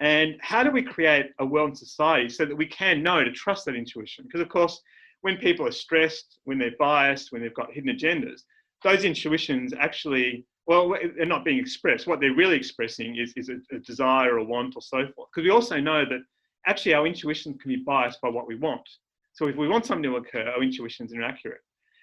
And how do we create a world and society so that we can know to trust that intuition? Because, of course, when people are stressed, when they're biased, when they've got hidden agendas, those intuitions actually, well, they're not being expressed. What they're really expressing is a desire or a want or so forth. Because we also know that actually our intuitions can be biased by what we want. So if we want something to occur, our intuitions are inaccurate.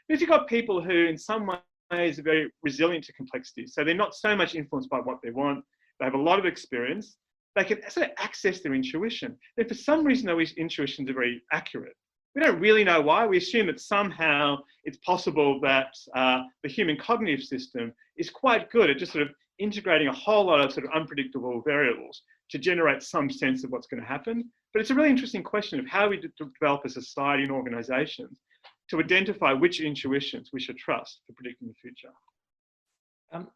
But if you've got people who in some ways are very resilient to complexity, so they're not so much influenced by what they want, they have a lot of experience, they can sort of access their intuition. Then for some reason, those intuitions are very accurate. We don't really know why. We assume that somehow it's possible that the human cognitive system is quite good at just sort of integrating a whole lot of sort of unpredictable variables to generate some sense of what's going to happen. But it's a really interesting question of how we develop a society and organisations to identify which intuitions we should trust for predicting the future.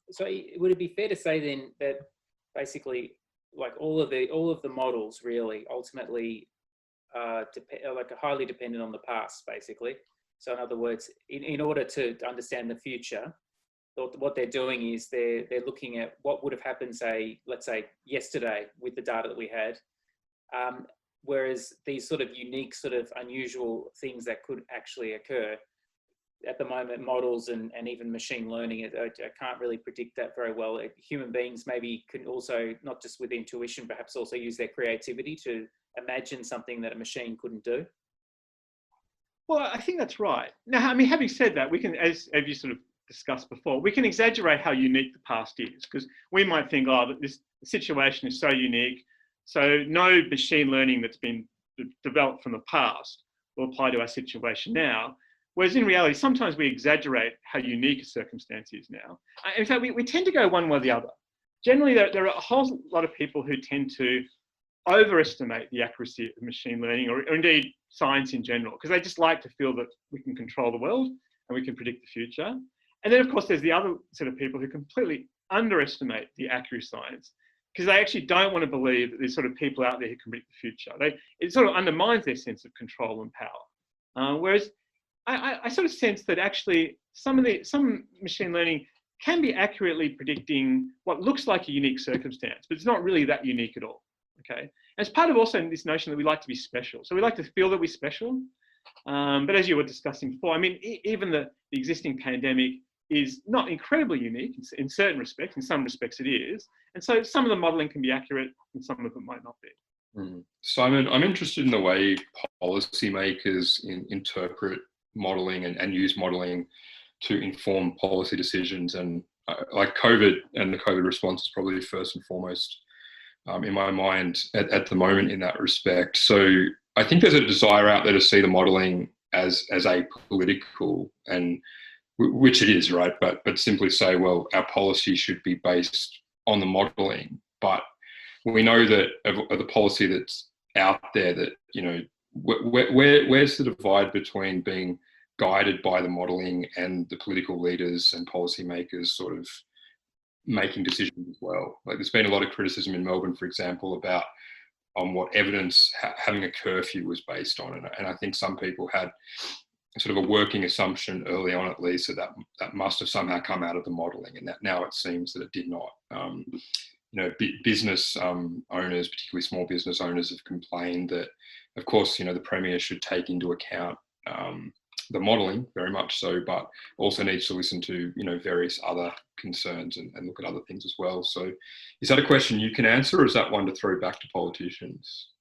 So would it be fair to say then that basically, like all of the models really ultimately are highly dependent on the past, basically? So in other words, in order to understand the future, what they're doing is they're looking at what would have happened, let's say yesterday with the data that we had, whereas these sort of unique, sort of unusual things that could actually occur at the moment, models and even machine learning, I can't really predict that very well. Human beings maybe can also, not just with intuition, perhaps also use their creativity to imagine something that a machine couldn't do. Well, I think that's right. Now, I mean, having said that, we can, as you sort of discussed before, we can exaggerate how unique the past is, because we might think, oh, this situation is so unique, so no machine learning that's been developed from the past will apply to our situation now. Whereas in reality, sometimes we exaggerate how unique a circumstance is now. In fact, we tend to go one way or the other. Generally, there are a whole lot of people who tend to overestimate the accuracy of machine learning or indeed science in general, because they just like to feel that we can control the world and we can predict the future. And then, of course, there's the other set of people who completely underestimate the accurate science, because they actually don't want to believe that there's sort of people out there who can predict the future. It sort of undermines their sense of control and power. Whereas I sort of sense that actually some machine learning can be accurately predicting what looks like a unique circumstance, but it's not really that unique at all. Okay, and it's part of also this notion that we like to be special. So we like to feel that we're special. But as you were discussing before, I mean, even the existing pandemic is not incredibly unique in certain respects. In some respects, it is. And so some of the modelling can be accurate and some of it might not be. Simon, I'm interested in the way policymakers interpret modelling and use modelling to inform policy decisions. And like COVID and the COVID response is probably first and foremost in my mind at the moment in that respect. So I think there's a desire out there to see the modelling as a political, and which it is, right? But simply say, well, our policy should be based on the modelling. But we know that of the policy that's out there, that, you know, where's the divide between being guided by the modelling and the political leaders and policymakers sort of making decisions as well? Like, there's been a lot of criticism in Melbourne, for example, about what evidence having a curfew was based on, and I think some people had sort of a working assumption early on, at least, that must have somehow come out of the modelling, and that now it seems that it did not. You know, business owners, particularly small business owners, have complained that, of course, you know, the Premier should take into account the modelling, very much so, but also needs to listen to, you know, various other concerns and look at other things as well. So is that a question you can answer, or is that one to throw back to politicians?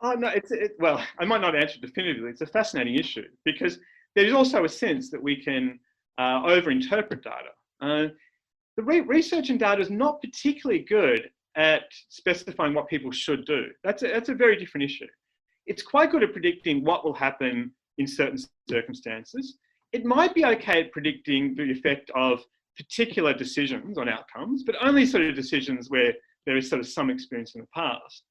Oh, no, well, I might not answer definitively. It's a fascinating issue, because there's also a sense that we can over-interpret data. The research and data is not particularly good at specifying what people should do. That's a very different issue. It's quite good at predicting what will happen in certain circumstances. It might be okay at predicting the effect of particular decisions on outcomes, but only sort of decisions where there is sort of some experience in the past.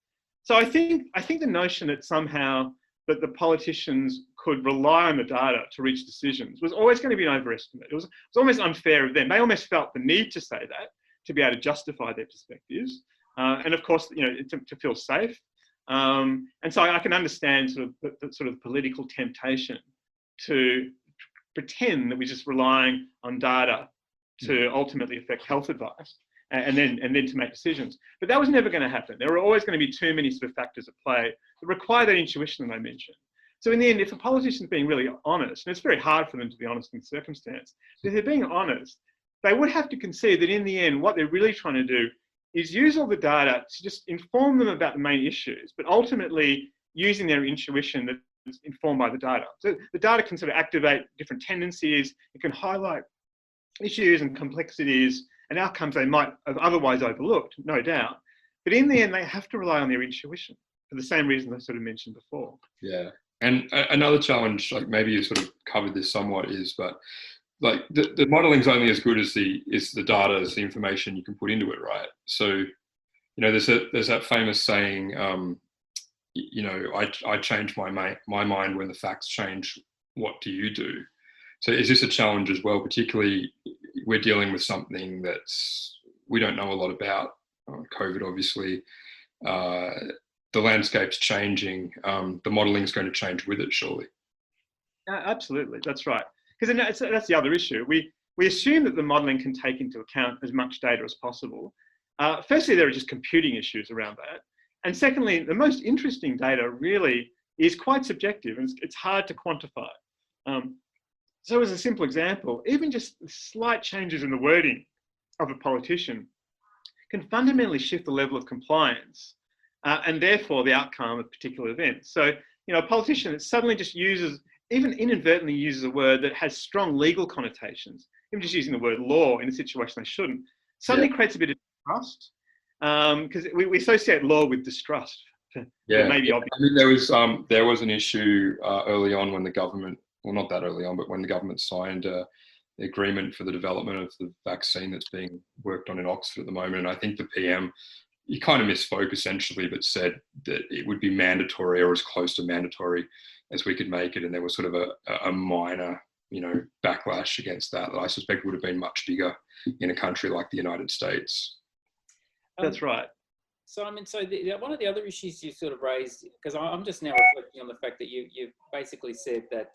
So I think the notion that somehow that the politicians could rely on the data to reach decisions was always going to be an overestimate. It was almost unfair of them. They almost felt the need to say that to be able to justify their perspectives, and of course, to feel safe. And so I can understand sort of the sort of political temptation to pretend that we're just relying on data to ultimately affect health advice and then to make decisions. But that was never going to happen. There were always going to be too many sort of factors at play that require that intuition that I mentioned. So in the end, if a politician's being really honest, and it's very hard for them to be honest in circumstance, but if they're being honest, they would have to concede that in the end, what they're really trying to do is use all the data to just inform them about the main issues, but ultimately using their intuition that's informed by the data. So the data can sort of activate different tendencies, it can highlight issues and complexities and outcomes they might have otherwise overlooked, no doubt. But in the end, they have to rely on their intuition for the same reasons I sort of mentioned before. Yeah. And another challenge, like maybe you sort of covered this somewhat, is but like the modeling is only as good as the data, as the information you can put into it, right? So, there's that famous saying, I change my mind when the facts change. What do you do? So is this a challenge as well? Particularly, we're dealing with something that's we don't know a lot about. COVID, obviously, the landscape's changing. The modelling is going to change with it, surely. Absolutely, that's right. Because that's the other issue. We assume that the modelling can take into account as much data as possible. Firstly, there are just computing issues around that. And secondly, the most interesting data really is quite subjective and it's hard to quantify. So as a simple example, even just slight changes in the wording of a politician can fundamentally shift the level of compliance and therefore the outcome of particular events. So, a politician that suddenly just even inadvertently uses a word that has strong legal connotations, even just using the word law in a situation they shouldn't, suddenly creates a bit of distrust because we associate law with distrust. Maybe obvious. I mean, there was an issue early on when the government, well, not that early on, but when the government signed the agreement for the development of the vaccine that's being worked on in Oxford at the moment. And I think the PM, he kind of misspoke essentially, but said that it would be mandatory or as close to mandatory as we could make it. And there was sort of a minor, backlash against that I suspect would have been much bigger in a country like the United States. That's right. So, one of the other issues you sort of raised, because I'm just now reflecting on the fact that you've basically said that,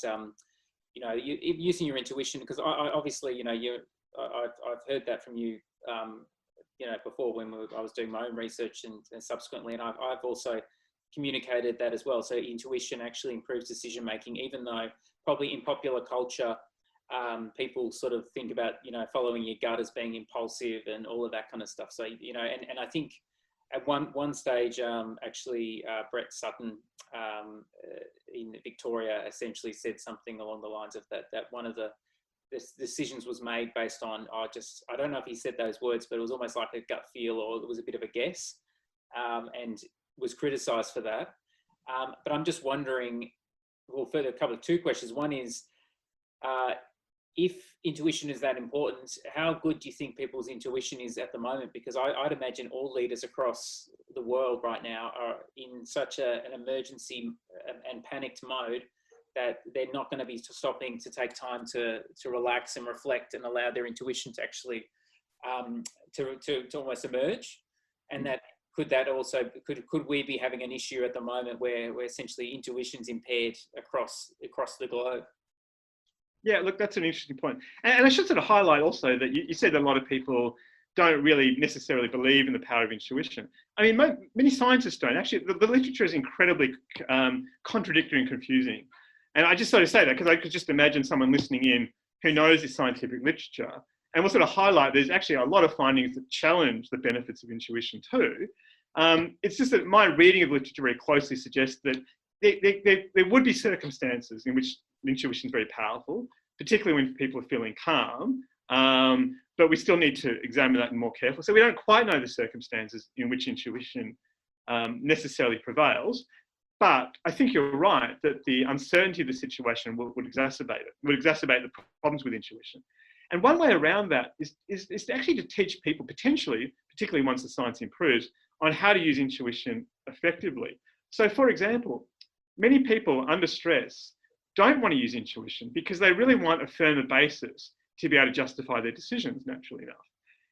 you using your intuition, because I obviously, I've heard that from you, before when I was doing my own research and subsequently, and I've also communicated that as well. So intuition actually improves decision making, even though probably in popular culture, people sort of think about, following your gut as being impulsive and all of that kind of stuff. So, and I think at one stage, Brett Sutton in Victoria essentially said something along the lines of that one of the decisions was made based on, I don't know if he said those words, but it was almost like a gut feel, or it was a bit of a guess, and was criticised for that. But I'm just wondering, further cover two questions. One is, if intuition is that important, how good do you think people's intuition is at the moment? Because I'd imagine all leaders across the world right now are in such an emergency and panicked mode that they're not going to be stopping to take time to relax and reflect and allow their intuition to actually to almost emerge. And that could we be having an issue at the moment where essentially intuition's impaired across the globe? Yeah, look, that's an interesting point. And I should sort of highlight also that you said that a lot of people don't really necessarily believe in the power of intuition. I mean, many scientists don't. Actually, the literature is incredibly contradictory and confusing. And I just sort of say that because I could just imagine someone listening in who knows this scientific literature, and we'll sort of highlight there's actually a lot of findings that challenge the benefits of intuition too. It's just that my reading of literature very closely suggests that there would be circumstances in which intuition is very powerful, particularly when people are feeling calm. But we still need to examine that more carefully. So we don't quite know the circumstances in which intuition necessarily prevails. But I think you're right that the uncertainty of the situation would exacerbate it, would exacerbate the problems with intuition. And one way around that is actually to teach people potentially, particularly once the science improves, on how to use intuition effectively. So for example, many people under stress don't want to use intuition because they really want a firmer basis to be able to justify their decisions, naturally enough.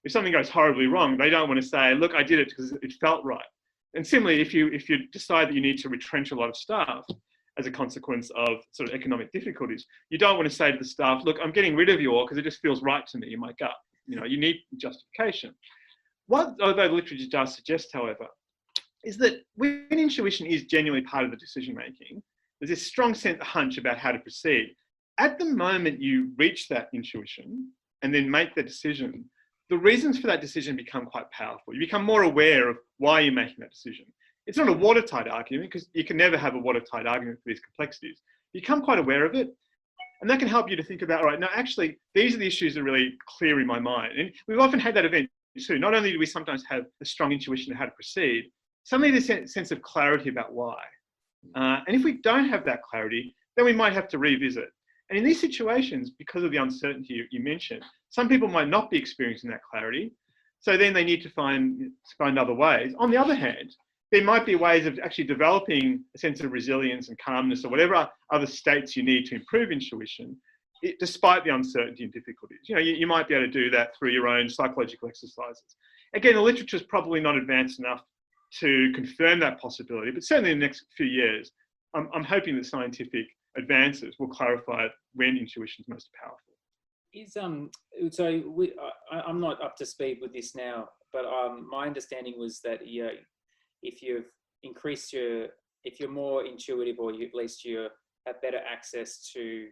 If something goes horribly wrong, they don't want to say, look, I did it because it felt right. And similarly, if you decide that you need to retrench a lot of staff as a consequence of sort of economic difficulties, you don't want to say to the staff, look, I'm getting rid of you all because it just feels right to me in my gut. You need justification. What, although the literature does suggest, however, is that when intuition is genuinely part of the decision-making, there's this strong hunch about how to proceed. At the moment you reach that intuition and then make the decision, the reasons for that decision become quite powerful. You become more aware of why you're making that decision. It's not a watertight argument because you can never have a watertight argument for these complexities. You become quite aware of it, and that can help you to think about, all right, now actually, these are the issues that are really clear in my mind. And we've often had that event too. Not only do we sometimes have a strong intuition of how to proceed, suddenly there's a sense of clarity about why. And if we don't have that clarity, then we might have to revisit. And in these situations, because of the uncertainty you mentioned, some people might not be experiencing that clarity. So then they need to find other ways. On the other hand, there might be ways of actually developing a sense of resilience and calmness or whatever other states you need to improve intuition, despite the uncertainty and difficulties. You might be able to do that through your own psychological exercises. Again, the literature is probably not advanced enough to confirm that possibility, but certainly in the next few years, I'm hoping that scientific advances will clarify when intuition is most powerful. I'm not up to speed with this now, but my understanding was that if you're more intuitive, or at least you have better access to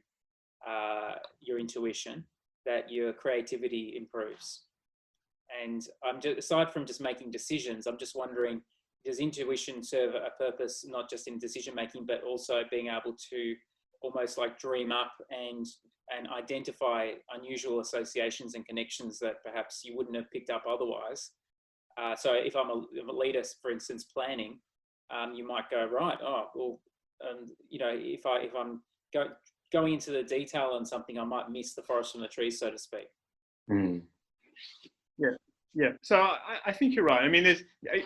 your intuition, that your creativity improves. And aside from just making decisions, I'm just wondering, does intuition serve a purpose not just in decision making, but also being able to almost like dream up and identify unusual associations and connections that perhaps you wouldn't have picked up otherwise? So if I'm a leader, for instance, planning, you might go, right, if I'm going into the detail on something, I might miss the forest from the trees, so to speak. Mm. Yeah. So I think you're right. I mean,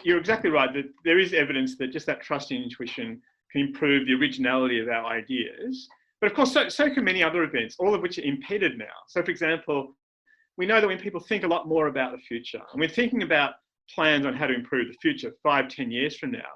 you're exactly right that there is evidence that just that trust in intuition can improve the originality of our ideas. But of course, so can many other events, all of which are impeded now. So for example, we know that when people think a lot more about the future, and we're thinking about plans on how to improve the future 5-10 years from now,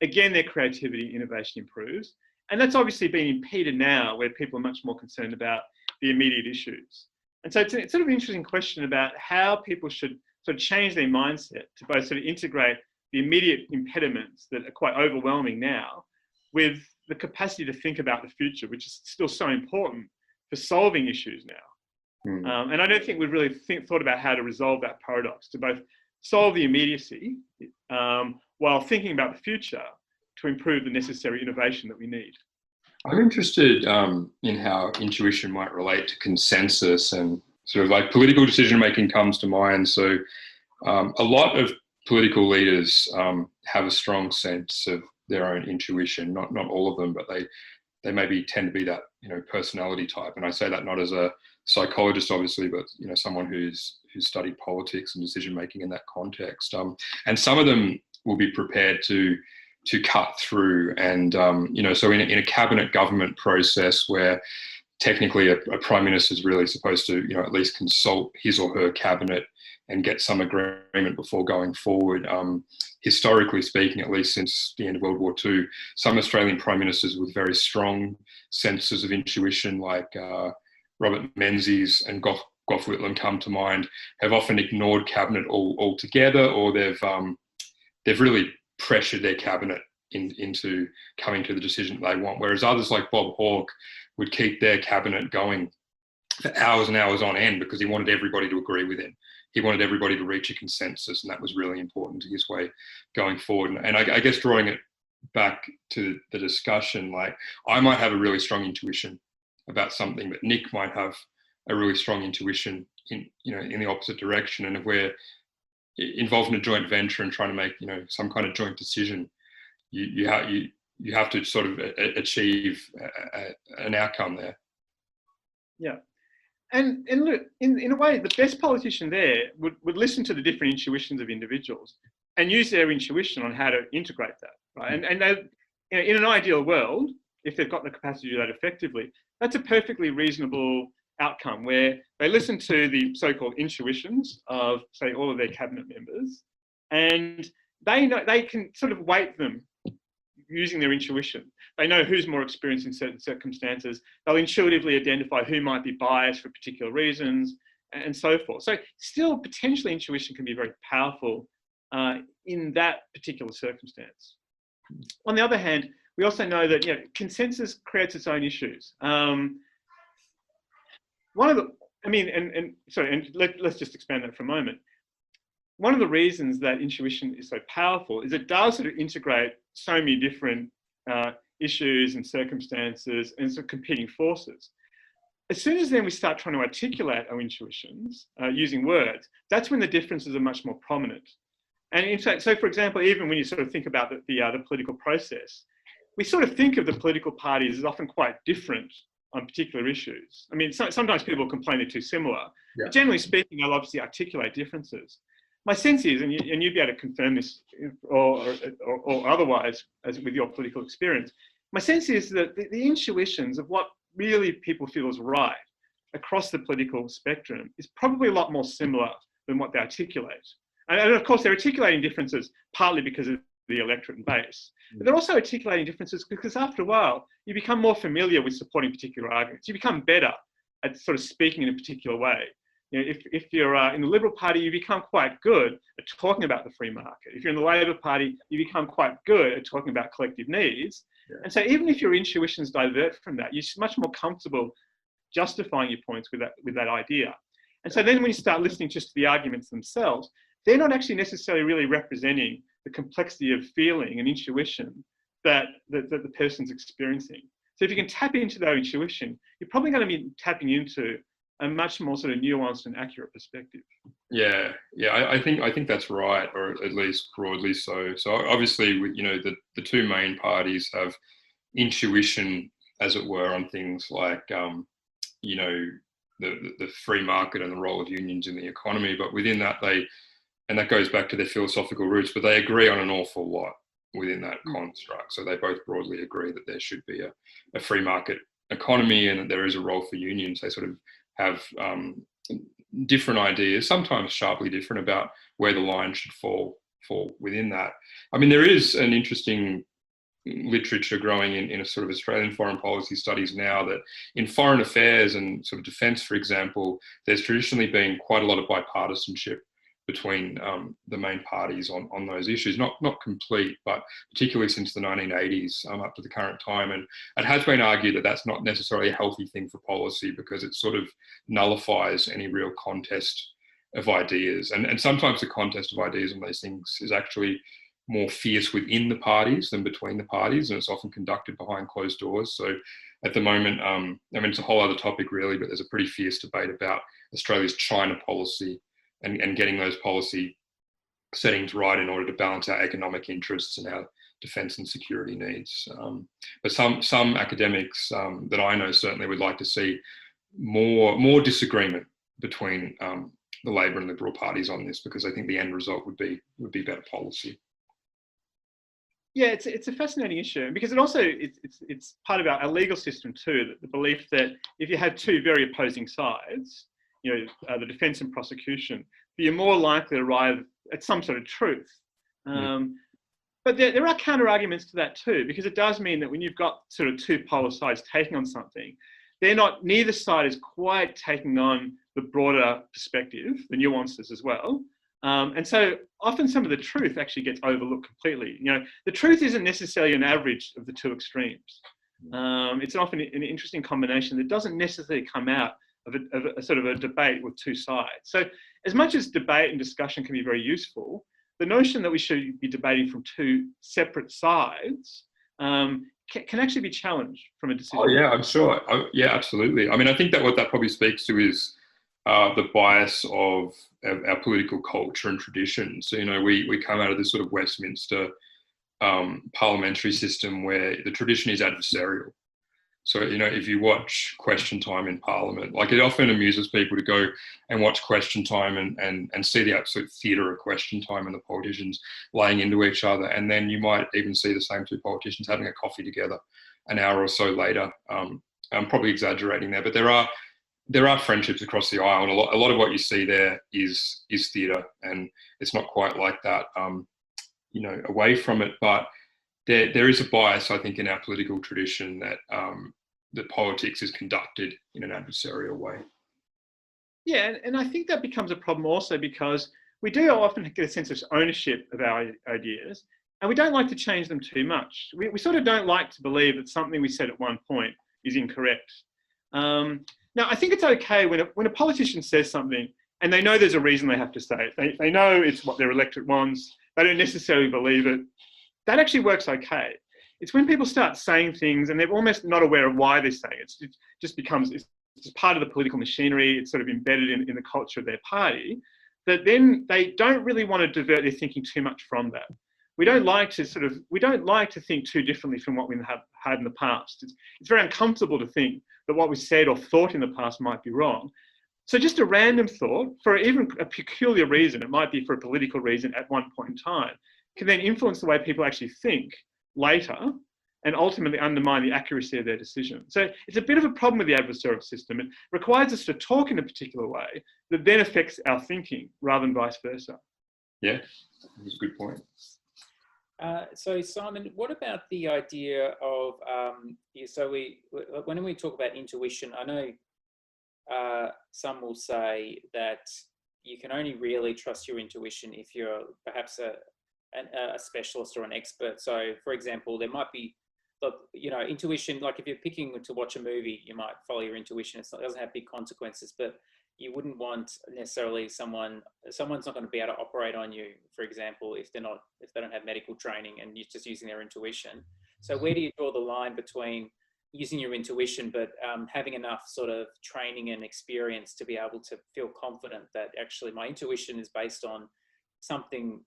again, their creativity, innovation improves. And that's obviously being impeded now, where people are much more concerned about the immediate issues. And so it's sort of an interesting question about how people should sort of change their mindset to both sort of integrate the immediate impediments that are quite overwhelming now with the capacity to think about the future, which is still so important for solving issues now. Mm. And I don't think we've really thought about how to resolve that paradox, to both solve the immediacy while thinking about the future to improve the necessary innovation that we need. I'm interested in how intuition might relate to consensus, and sort of like political decision-making comes to mind. So a lot of political leaders have a strong sense of their own intuition, not all of them, but they maybe tend to be that, personality type. And I say that not as a psychologist, obviously, but, someone who's studied politics and decision-making in that context. And some of them will be prepared to cut through. And, so in a cabinet government process where technically a prime minister is really supposed to, at least consult his or her cabinet and get some agreement before going forward. Historically speaking, at least since the end of World War II, some Australian prime ministers with very strong senses of intuition, like Robert Menzies and Gough Whitlam come to mind, have often ignored cabinet altogether, or they've really pressured their cabinet into coming to the decision they want. Whereas others like Bob Hawke would keep their cabinet going for hours and hours on end because he wanted everybody to agree with him. He wanted everybody to reach a consensus, and that was really important to his way going forward. And I guess drawing it back to the discussion, like I might have a really strong intuition about something, but Nick might have a really strong intuition in the opposite direction. And if we're involved in a joint venture and trying to make some kind of joint decision, you have to sort of achieve an outcome there. Yeah. And look, in a way, the best politician there would listen to the different intuitions of individuals and use their intuition on how to integrate that, right? And they, in an ideal world, if they've got the capacity to do that effectively, that's a perfectly reasonable outcome where they listen to the so-called intuitions of, say, all of their cabinet members, and they can sort of weight them using their intuition. They know who's more experienced in certain circumstances. They'll intuitively identify who might be biased for particular reasons, and so forth. So still, potentially, intuition can be very powerful in that particular circumstance. On the other hand, we also know that consensus creates its own issues. Let's just expand that for a moment. One of the reasons that intuition is so powerful is it does sort of integrate so many different issues and circumstances and sort of competing forces. As soon as then we start trying to articulate our intuitions using words, that's when the differences are much more prominent. And in fact, so for example, even when you sort of think about the political process, we sort of think of the political parties as often quite different on particular issues. I mean, sometimes people complain they're too similar. Yeah. But generally speaking, they'll obviously articulate differences. My sense is, and you'd be able to confirm this or otherwise as with your political experience, my sense is that the intuitions of what really people feel is right across the political spectrum is probably a lot more similar than what they articulate. And of course, they're articulating differences partly because of the electorate and base. But they're also articulating differences because after a while, you become more familiar with supporting particular arguments. You become better at sort of speaking in a particular way. If you're in the Liberal Party, you become quite good at talking about the free market. If you're in the Labor Party, you become quite good at talking about collective needs. Yeah. And so even if your intuitions divert from that, you're much more comfortable justifying your points with that idea. And so then when you start listening just to the arguments themselves, they're not actually necessarily really representing the complexity of feeling and intuition that the person's experiencing. So if you can tap into that intuition, you're probably going to be tapping into a much more sort of nuanced and accurate perspective. Yeah, I think that's right, or at least broadly so. So obviously, the two main parties have intuition, as it were, on things like the free market and the role of unions in the economy. But within that, and that goes back to their philosophical roots, but they agree on an awful lot within that construct. So they both broadly agree that there should be a free market economy and that there is a role for unions. They sort of have different ideas, sometimes sharply different, about where the line should fall within that. I mean, there is an interesting literature growing in a sort of Australian foreign policy studies now that in foreign affairs and sort of defence, for example, there's traditionally been quite a lot of bipartisanship between the main parties on those issues. Not complete, but particularly since the 1980s up to the current time. And it has been argued that that's not necessarily a healthy thing for policy because it sort of nullifies any real contest of ideas. And sometimes the contest of ideas on those things is actually more fierce within the parties than between the parties, and it's often conducted behind closed doors. So at the moment, it's a whole other topic really, but there's a pretty fierce debate about Australia's China policy and getting those policy settings right in order to balance our economic interests and our defence and security needs. But some academics that I know certainly would like to see more disagreement between the Labor and Liberal parties on this, because I think the end result would be better policy. Yeah, it's a fascinating issue because it also it's part of our legal system too. The belief that if you have two very opposing sides, the defence and prosecution, you're more likely to arrive at some sort of truth. But there are counter arguments to that too, because it does mean that when you've got sort of two polar sides taking on something, neither side is quite taking on the broader perspective, the nuances as well. And so often some of the truth actually gets overlooked completely. The truth isn't necessarily an average of the two extremes. It's often an interesting combination that doesn't necessarily come out of a sort of a debate with two sides. So as much as debate and discussion can be very useful, the notion that we should be debating from two separate sides can actually be challenged from a decision. Oh yeah, I'm sure. Yeah, absolutely. I mean, I think that what that probably speaks to is the bias of our political culture and tradition. So, we come out of this sort of Westminster parliamentary system where the tradition is adversarial. So, if you watch Question Time in Parliament, like, it often amuses people to go and watch Question Time and see the absolute theatre of Question Time and the politicians laying into each other. And then you might even see the same two politicians having a coffee together an hour or so later. I'm probably exaggerating there, but there are friendships across the aisle, and a lot of what you see there is theatre, and it's not quite like that, away from it. But there is a bias, I think, in our political tradition that politics is conducted in an adversarial way. Yeah, and I think that becomes a problem also because we do often get a sense of ownership of our ideas, and we don't like to change them too much. We sort of don't like to believe that something we said at one point is incorrect. Now, I think it's okay when a politician says something and they know there's a reason they have to say it. They know it's what their electorate wants. They don't necessarily believe it. That actually works okay. It's when people start saying things and they're almost not aware of why they're saying it. It just becomes it's just part of the political machinery. It's sort of embedded in the culture of their party, that then they don't really want to divert their thinking too much from that. We don't like to think too differently from what we have had in the past. It's very uncomfortable to think that what we said or thought in the past might be wrong. So just a random thought, for even a peculiar reason, it might be for a political reason at one point in time, can then influence the way people actually think later and ultimately undermine the accuracy of their decision. So it's a bit of a problem with the adversarial system. It requires us to talk in a particular way that then affects our thinking rather than vice versa. Yeah, that's a good point. So Simon, what about the idea of, when we talk about intuition, I know some will say that you can only really trust your intuition if you're perhaps a specialist or an expert. So for example, there might be, intuition, like if you're picking to watch a movie, you might follow your intuition. It doesn't have big consequences, but you wouldn't want necessarily someone's not going to be able to operate on you, for example, if they don't have medical training and you're just using their intuition. So where do you draw the line between using your intuition, but having enough sort of training and experience to be able to feel confident that actually my intuition is based on something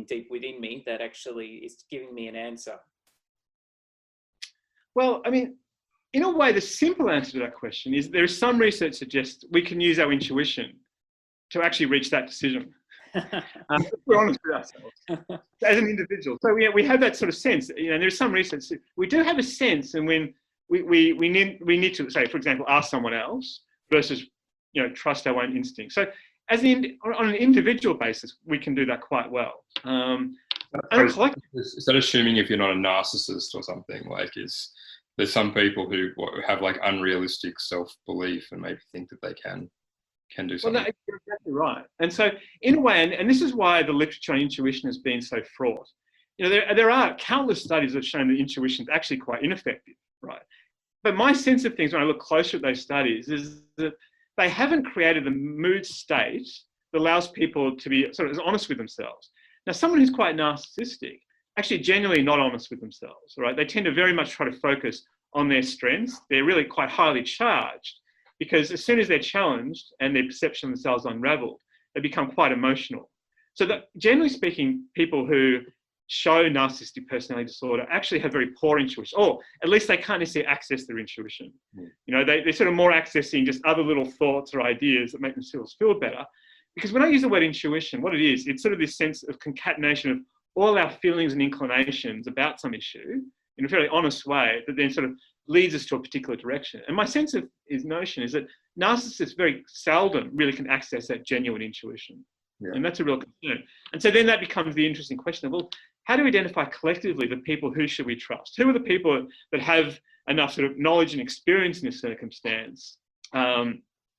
deep within me that actually is giving me an answer? Well, I mean, in a way, the simple answer to that question is there is some research suggests we can use our intuition to actually reach that decision. We're honest with ourselves as an individual. So we have that sort of sense. There's some research. We do have a sense, and when we need to, say, for example, ask someone else versus trust our own instinct. So on an individual basis, we can do that quite well. Is that assuming if you're not a narcissist or something? There's some people who have like unrealistic self-belief and maybe think that they can do something. Well, you're exactly right. And so in a way, and this is why the literature on intuition has been so fraught. There are countless studies that have shown that intuition is actually quite ineffective, right? But my sense of things when I look closer at those studies is that they haven't created the mood state that allows people to be sort of honest with themselves. Now, someone who's quite narcissistic, actually genuinely not honest with themselves, right? They tend to very much try to focus on their strengths. They're really quite highly charged because as soon as they're challenged and their perception of themselves unraveled, they become quite emotional. So that, generally speaking, people who show narcissistic personality disorder actually have very poor intuition, or at least they can't necessarily access their intuition. They're sort of more accessing just other little thoughts or ideas that make themselves feel better. Because when I use the word intuition, what it is, it's sort of this sense of concatenation of all our feelings and inclinations about some issue in a very honest way that then sort of leads us to a particular direction. And my sense of his notion is that narcissists very seldom really can access that genuine intuition. Yeah. And that's a real concern. And so then that becomes the interesting question of, well, how do we identify collectively the people who should we trust? Who are the people that have enough sort of knowledge and experience in this circumstance? Now,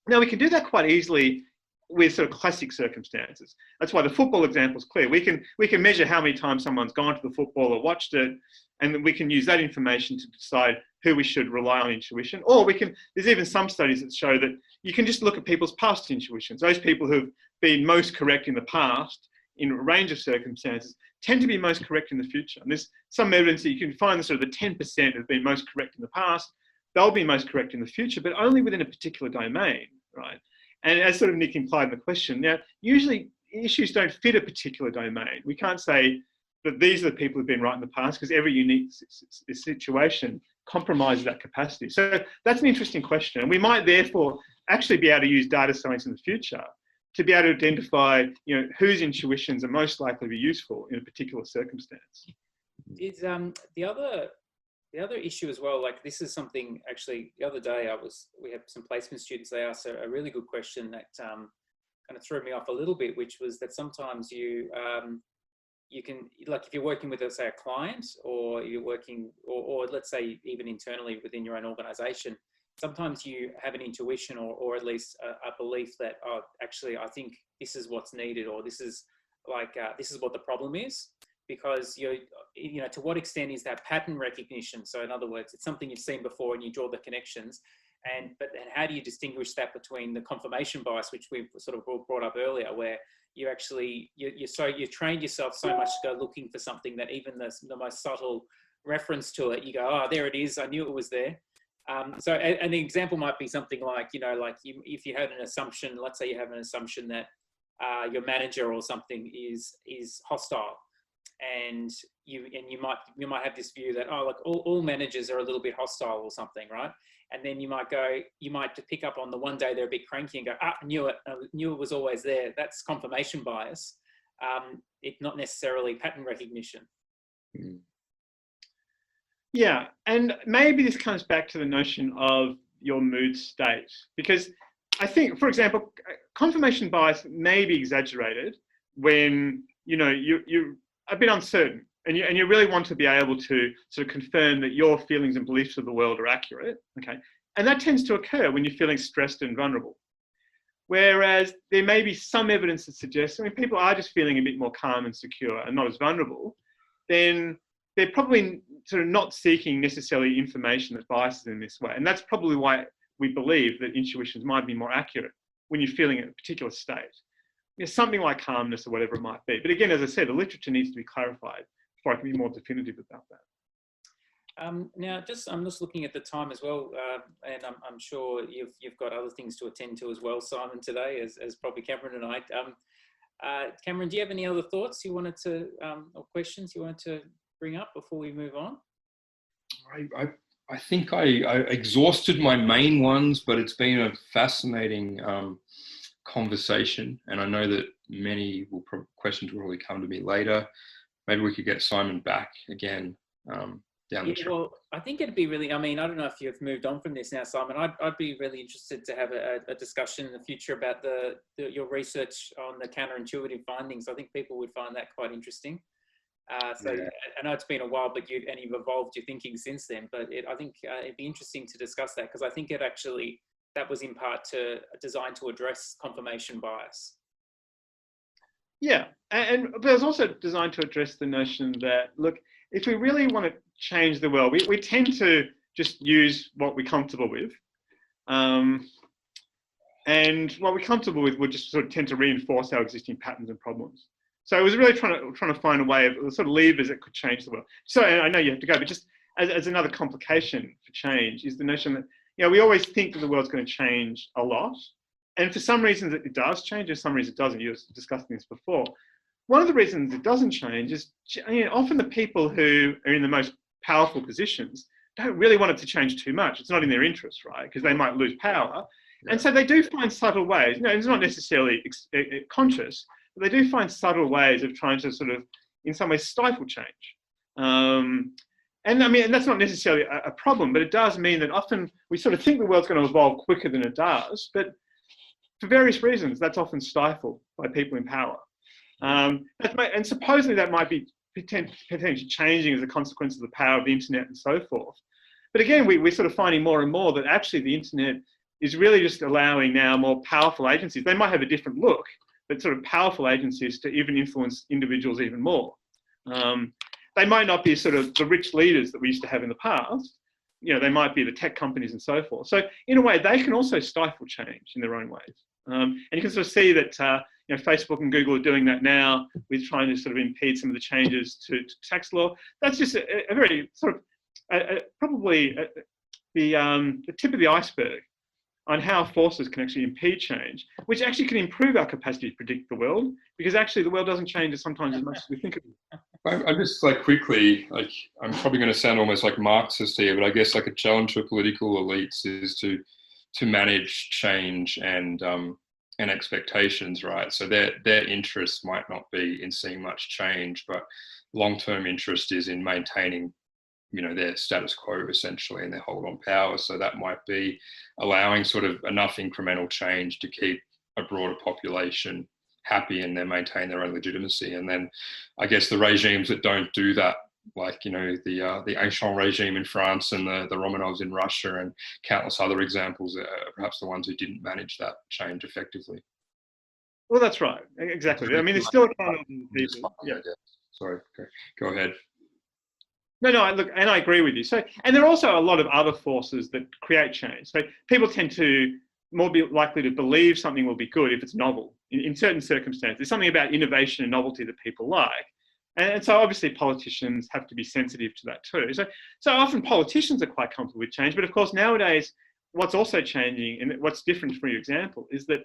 we can do that quite easily with sort of classic circumstances. That's why the football example is clear. We can measure how many times someone's gone to the football or watched it, and then we can use that information to decide who we should rely on intuition. Or there's even some studies that show that you can just look at people's past intuitions. Those people who've been most correct in the past in a range of circumstances tend to be most correct in the future. And there's some evidence that you can find sort of the 10% have been most correct in the past. They'll be most correct in the future, but only within a particular domain, right? And as sort of Nick implied in the question, now, usually issues don't fit a particular domain. We can't say that these are the people who've been right in the past, because every unique situation compromises that capacity. So that's an interesting question. And we might therefore actually be able to use data science in the future to be able to identify, whose intuitions are most likely to be useful in a particular circumstance. Is the other issue as well, like this is something actually the other day we have some placement students, they asked a really good question that kind of threw me off a little bit, which was that sometimes you can, like if you're working with, let's say, a client, or you're working, or let's say even internally within your own organization, sometimes you have an intuition or at least a belief that, oh, actually, I think this is what's needed, or this is this is what the problem is, because to what extent is that pattern recognition? So in other words, it's something you've seen before and you draw the connections. But how do you distinguish that between the confirmation bias, which we've sort of brought up earlier, where you actually, you trained yourself so much to go looking for something that even the most subtle reference to it, you go, oh, there it is, I knew it was there. So an example might be something like, if you had an assumption, let's say you have an assumption that your manager or something is hostile, and you might have this view that, oh, like all managers are a little bit hostile or something, right? And then you might pick up on the one day they're a bit cranky and go, knew it was always there. That's confirmation bias. It's not necessarily pattern recognition. Mm. Yeah, and maybe this comes back to the notion of your mood state, because I think, for example, confirmation bias may be exaggerated when you're a bit uncertain and you really want to be able to sort of confirm that your feelings and beliefs of the world are accurate. Okay, and that tends to occur when you're feeling stressed and vulnerable. Whereas there may be some evidence that suggests, people are just feeling a bit more calm and secure and not as vulnerable, then they're probably sort of not seeking necessarily information that biases in this way. And that's probably why we believe that intuitions might be more accurate when you're feeling in a particular state. Something like calmness or whatever it might be. But again, as I said, the literature needs to be clarified before I can be more definitive about that. Now, I'm just looking at the time as well, and I'm sure you've got other things to attend to as well, Simon, today, as probably Cameron and I. Cameron, do you have any other thoughts you wanted to, or questions you wanted to bring up before we move on? I think I exhausted my main ones, but it's been a fascinating conversation, and I know that many questions will probably come to me later. Maybe we could get Simon back again down the track. Well, I think it'd be really, I don't know if you've moved on from this now, Simon. I'd be really interested to have a discussion in the future about your research on the counterintuitive findings. I think people would find that quite interesting. So yeah. I know it's been a while, but you've evolved your thinking since then. But I think it'd be interesting to discuss that, because I think that was in part designed to address confirmation bias. Yeah, but it was also designed to address the notion that, look, if we really want to change the world, we tend to just use what we're comfortable with. And what we're comfortable with would just sort of tend to reinforce our existing patterns and problems. So it was really trying to find a way of sort of levers that could change the world. So I know you have to go, but just as another complication for change is the notion that, we always think that the world's going to change a lot. And for some reasons it does change, and some reasons it doesn't. You were discussing this before. One of the reasons it doesn't change is often the people who are in the most powerful positions don't really want it to change too much. It's not in their interest, right? Because they might lose power. Yeah. And so they do find subtle ways. It's not necessarily conscious, but they do find subtle ways of trying to sort of, in some ways, stifle change. And that's not necessarily a problem, but it does mean that often we sort of think the world's going to evolve quicker than it does, but for various reasons, that's often stifled by people in power. And supposedly that might be potentially changing as a consequence of the power of the internet and so forth. But again, we're sort of finding more and more that actually the internet is really just allowing now more powerful agencies. They might have a different look, but sort of powerful agencies to even influence individuals even more. They might not be sort of the rich leaders that we used to have in the past. They might be the tech companies and so forth. So in a way, they can also stifle change in their own ways. And you can sort of see that, Facebook and Google are doing that now with trying to sort of impede some of the changes to tax law. That's just a very sort of probably the tip of the iceberg on how forces can actually impede change, which actually can improve our capacity to predict the world, because actually the world doesn't change sometimes as much as we think it will. I'm just quickly, I'm probably going to sound almost like Marxist here, but I guess a challenge for political elites is to manage change and expectations, right? So their interest might not be in seeing much change, but long-term interest is in maintaining, their status quo essentially and their hold on power. So that might be allowing sort of enough incremental change to keep a broader population happy and then maintain their own legitimacy. And then I guess the regimes that don't do that, like, the Ancien regime in France and the Romanovs in Russia and countless other examples, are perhaps the ones who didn't manage that change effectively. Well, that's right. Exactly. I mean, it's still accountable to people. Yeah. Sorry, go ahead. No, look, and I agree with you. So, and there are also a lot of other forces that create change. So people tend to more be likely to believe something will be good if it's novel in certain circumstances. There's something about innovation and novelty that people like. And so obviously politicians have to be sensitive to that too. So often politicians are quite comfortable with change, but of course nowadays, what's also changing and what's different for your example is that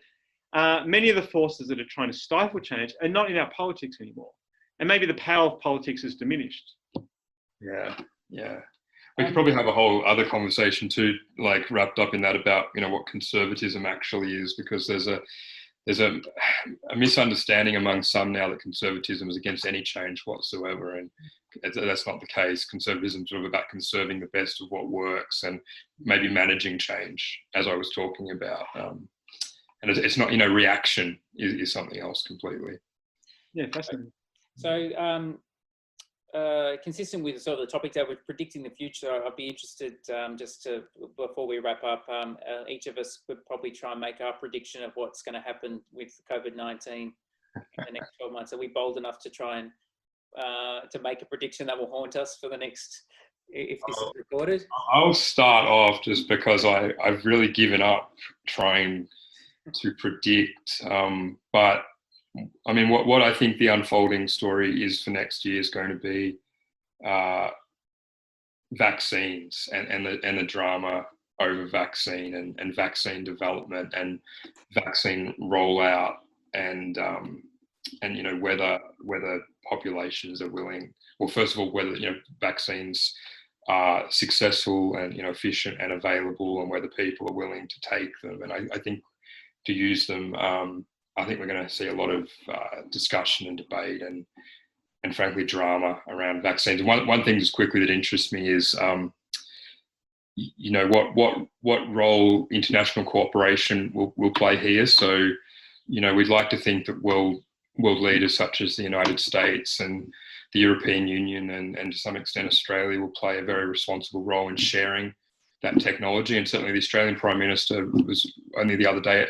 many of the forces that are trying to stifle change are not in our politics anymore. And maybe the power of politics is diminished. Yeah. We could probably have a whole other conversation too, wrapped up in that about, what conservatism actually is, because there's a misunderstanding among some now that conservatism is against any change whatsoever, and that's not the case. Conservatism is sort of about conserving the best of what works and maybe managing change, as I was talking about. And it's not, reaction is something else completely. Yeah, fascinating. So, consistent with sort of the topic that we're predicting the future, I'd be interested just to, before we wrap up, each of us could probably try and make our prediction of what's going to happen with COVID-19 in the next 12 months. Are we bold enough to try and to make a prediction that will haunt us for the next, if this is recorded? I'll start off just because I've really given up trying to predict, but I mean, what I think the unfolding story is for next year is going to be vaccines and the drama over vaccine and vaccine development and vaccine rollout and whether populations are willing. Well, first of all, whether vaccines are successful and efficient and available, and whether people are willing to take them. And I think to use them. I think we're going to see a lot of discussion and debate and frankly drama around vaccines. And one thing just quickly that interests me is, what role international cooperation will play here. So, we'd like to think that world leaders such as the United States and the European Union and to some extent Australia will play a very responsible role in sharing that technology. And certainly the Australian Prime Minister was only the other day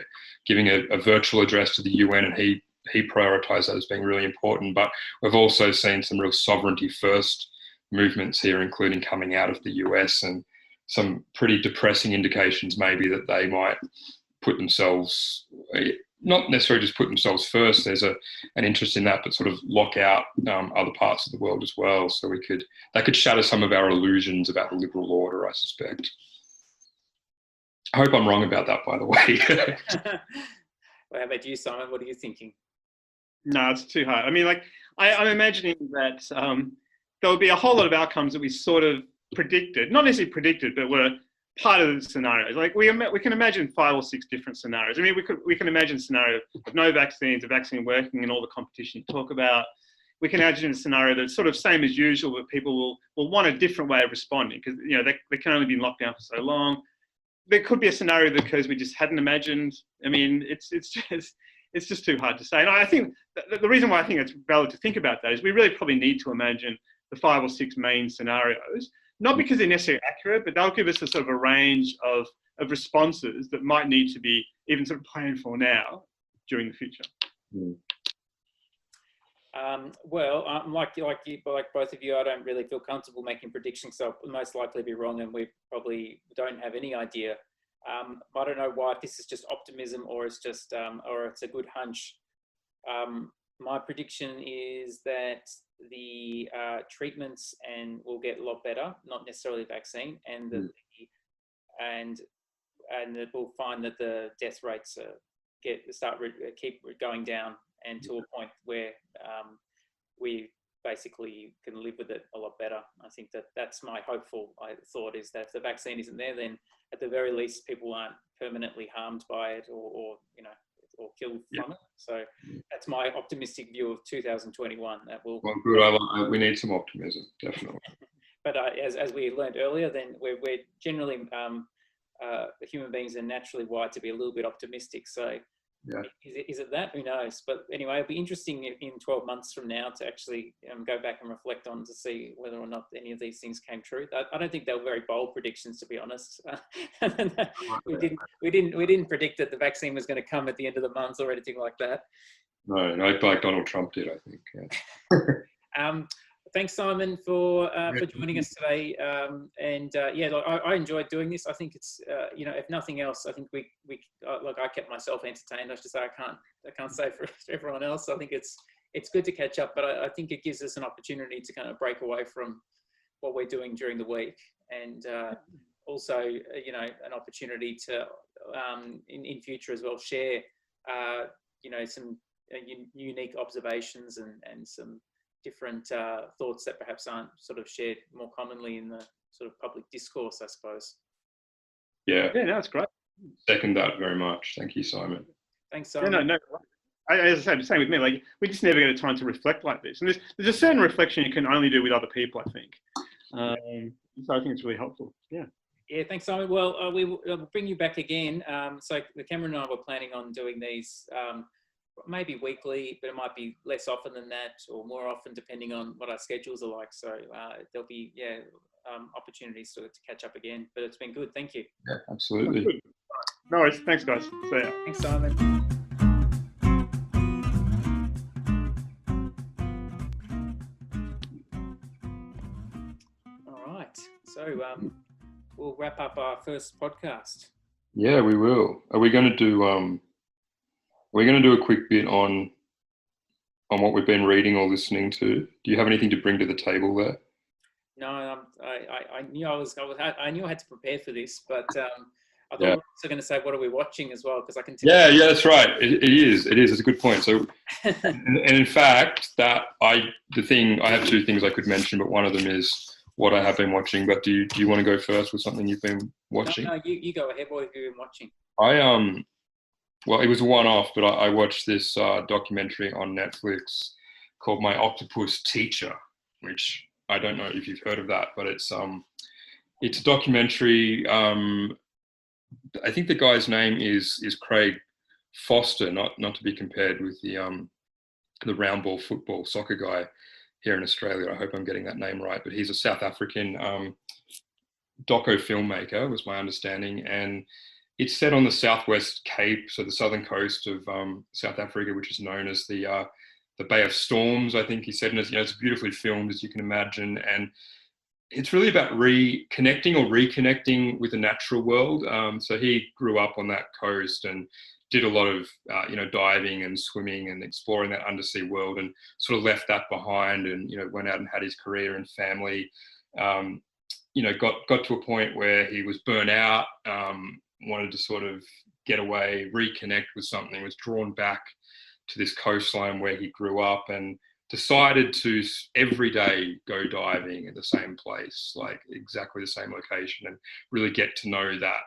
giving a virtual address to the UN, and he prioritised that as being really important. But we've also seen some real sovereignty first movements here, including coming out of the US, and some pretty depressing indications maybe that they might put themselves, not necessarily just put themselves first, there's an interest in that, but sort of lock out other parts of the world as well. So that could shatter some of our illusions about the liberal order, I suspect. I hope I'm wrong about that, by the way. Well, how about you, Simon? What are you thinking? No, it's too hard. I mean, I'm imagining that there'll be a whole lot of outcomes that we sort of predicted, not necessarily predicted, but were part of the scenarios. We can imagine 5 or 6 different scenarios. I mean, we can imagine a scenario of no vaccines, a vaccine working, and all the competition you talk about. We can imagine a scenario that's sort of same as usual, but people will want a different way of responding because they can only be locked down for so long. There could be a scenario that occurs we just hadn't imagined. I mean, it's just too hard to say. And I think the reason why I think it's valid to think about that is we really probably need to imagine the 5 or 6 main scenarios, not because they're necessarily accurate, but they'll give us a sort of a range of responses that might need to be even sort of planned for now during the future. Well, like both of you, I don't really feel comfortable making predictions, so I'll most likely be wrong, and we probably don't have any idea. I don't know why, if this is just optimism or it's just or it's a good hunch. My prediction is that the treatments will get a lot better, not necessarily the vaccine, and that we'll find that the death rates keep going down, and to a point where we basically can live with it a lot better. I think that's my hopeful thought, is that if the vaccine isn't there, then at the very least people aren't permanently harmed by it or killed from it. So that's my optimistic view of 2021. That will. Well, good. We need some optimism, definitely. But as we learned earlier, then we're generally human beings are naturally wired to be a little bit optimistic. So yeah, is it that? Who knows? But anyway, it'll be interesting in 12 months from now to actually go back and reflect on to see whether or not any of these things came true. I don't think they were very bold predictions, to be honest. we didn't predict that the vaccine was going to come at the end of the month or anything like that. No, like Donald Trump did, I think. Yeah. Thanks, Simon, for joining us today. I enjoyed doing this. I think it's if nothing else, I think we I kept myself entertained. I should say I can't say for everyone else. I think it's good to catch up, but I think it gives us an opportunity to kind of break away from what we're doing during the week, and also an opportunity to in future as well share some unique observations and some different thoughts that perhaps aren't sort of shared more commonly in the sort of public discourse, I suppose. Yeah, that's great. Second that very much. Thank you, Simon. Thanks, Simon. No. As I said, same with me. Like, we just never get a time to reflect like this, and there's a certain reflection you can only do with other people, I think. So I think it's really helpful. Yeah. Yeah, thanks, Simon. Well, we will bring you back again. So Cameron and I were planning on doing these maybe weekly, but it might be less often than that, or more often, depending on what our schedules are like. So there'll be opportunities to catch up again. But it's been good. Thank you. Yeah, absolutely. No worries. Thanks, guys. See ya. Thanks, Simon. All right. So we'll wrap up our first podcast. Yeah, we will. Are we going to do? We're going to do a quick bit on what we've been reading or listening to. Do you have anything to bring to the table there? No, I knew I knew I had to prepare for this, but I thought we were also going to say, what are we watching as well? Because I can tell. Yeah, that's right. It is. It's a good point. So, and in fact, I have two things I could mention, but one of them is what I have been watching. But do you want to go first with something you've been watching? No, you go ahead. What have you been watching? Well, it was a one-off, but I watched this documentary on Netflix called My Octopus Teacher, which I don't know if you've heard of that, but it's a documentary. I think the guy's name is Craig Foster, not to be compared with the round ball football soccer guy here in Australia. I hope I'm getting that name right, but he's a South African doco filmmaker, was my understanding, and it's set on the Southwest Cape, so the southern coast of South Africa, which is known as the Bay of Storms. I think he said, and it's beautifully filmed, as you can imagine, and it's really about reconnecting with the natural world. So he grew up on that coast and did a lot of diving and swimming and exploring that undersea world, and sort of left that behind, and went out and had his career and family. Got to a point where he was burnt out. Wanted to sort of get away, reconnect with something, was drawn back to this coastline where he grew up, and decided to every day go diving at the same place, like exactly the same location, and really get to know that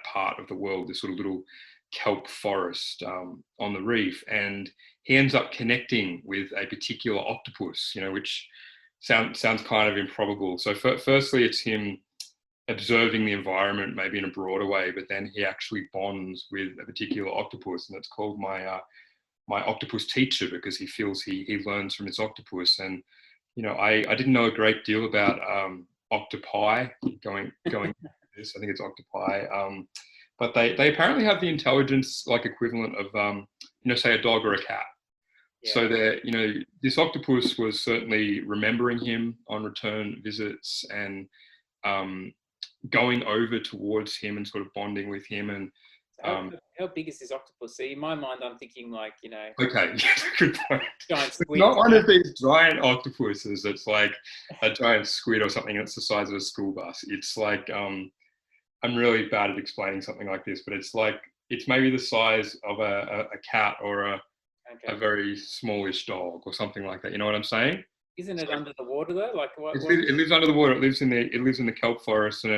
part of the world, this sort of little kelp forest on the reef. And he ends up connecting with a particular octopus, which sounds kind of improbable. So firstly, it's him observing the environment maybe in a broader way, but then he actually bonds with a particular octopus, and it's called my octopus teacher, because he feels he learns from his octopus. And I didn't know a great deal about octopi going this. I think it's octopi, but they apparently have the intelligence like equivalent of say a dog or a cat. Yeah. So this octopus was certainly remembering him on return visits, and going over towards him and sort of bonding with him. And How big is this octopus? See, in my mind, I'm thinking like, Okay, good point. giant squid. Not one of these giant octopuses that's like a giant squid or something that's the size of a school bus. It's like, I'm really bad at explaining something like this, but it's like, it's maybe the size of a cat or a very smallish dog or something like that. You know what I'm saying? Isn't it under the water though? Like what? It lives under the water. It lives in the kelp forest, and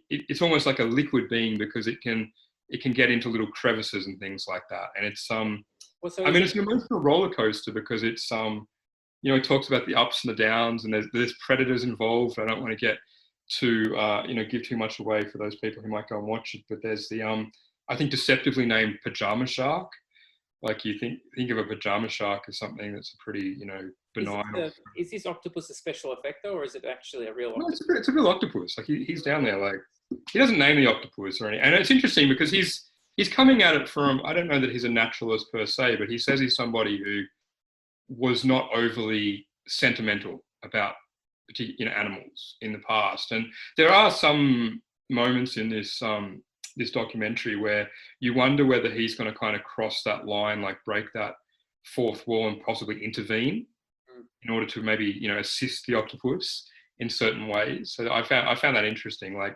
it's almost like a liquid being because it can get into little crevices and things like that. And it's it's an emotional roller coaster because it's it talks about the ups and the downs, and there's predators involved. I don't want to get too give too much away for those people who might go and watch it. But there's the I think deceptively named pajama shark. Like you think of a pajama shark as something that's a pretty, benign. Is this octopus a special effect though, or is it actually a real octopus? No, it's a real octopus. Like he's down there. Like he doesn't name the octopus or anything. And it's interesting because he's coming at it from, I don't know that he's a naturalist per se, but he says he's somebody who was not overly sentimental about particular animals in the past. And there are some moments in this documentary where you wonder whether he's going to kind of cross that line, like break that fourth wall and possibly intervene in order to maybe, assist the octopus in certain ways. So I found that interesting. Like,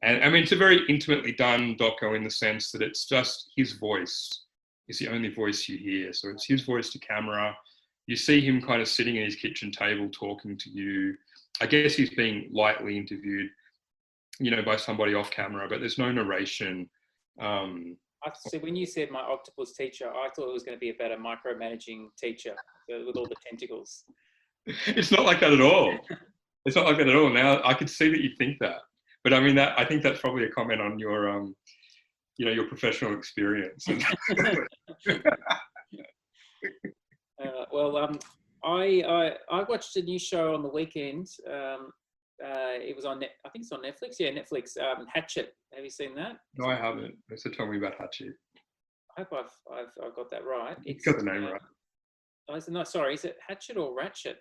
and I mean, it's a very intimately done doco in the sense that it's just his voice is the only voice you hear. So it's his voice to camera. You see him kind of sitting at his kitchen table talking to you. I guess he's being lightly interviewed, by somebody off camera, but there's no narration. I see. When you said my octopus teacher, I thought it was going to be about a micromanaging teacher with all the tentacles. It's not like that at all. It's not like that at all. Now I could see that you think that, but I mean I think that's probably a comment on your, your professional experience. I watched a new show on the weekend. It was on I think it's on Netflix. Yeah, Netflix. Hatchet. Have you seen that? No, I haven't. So tell me about Hatchet. I hope I've got that right. It's got the name right. No, sorry. Is it Hatchet or Ratchet?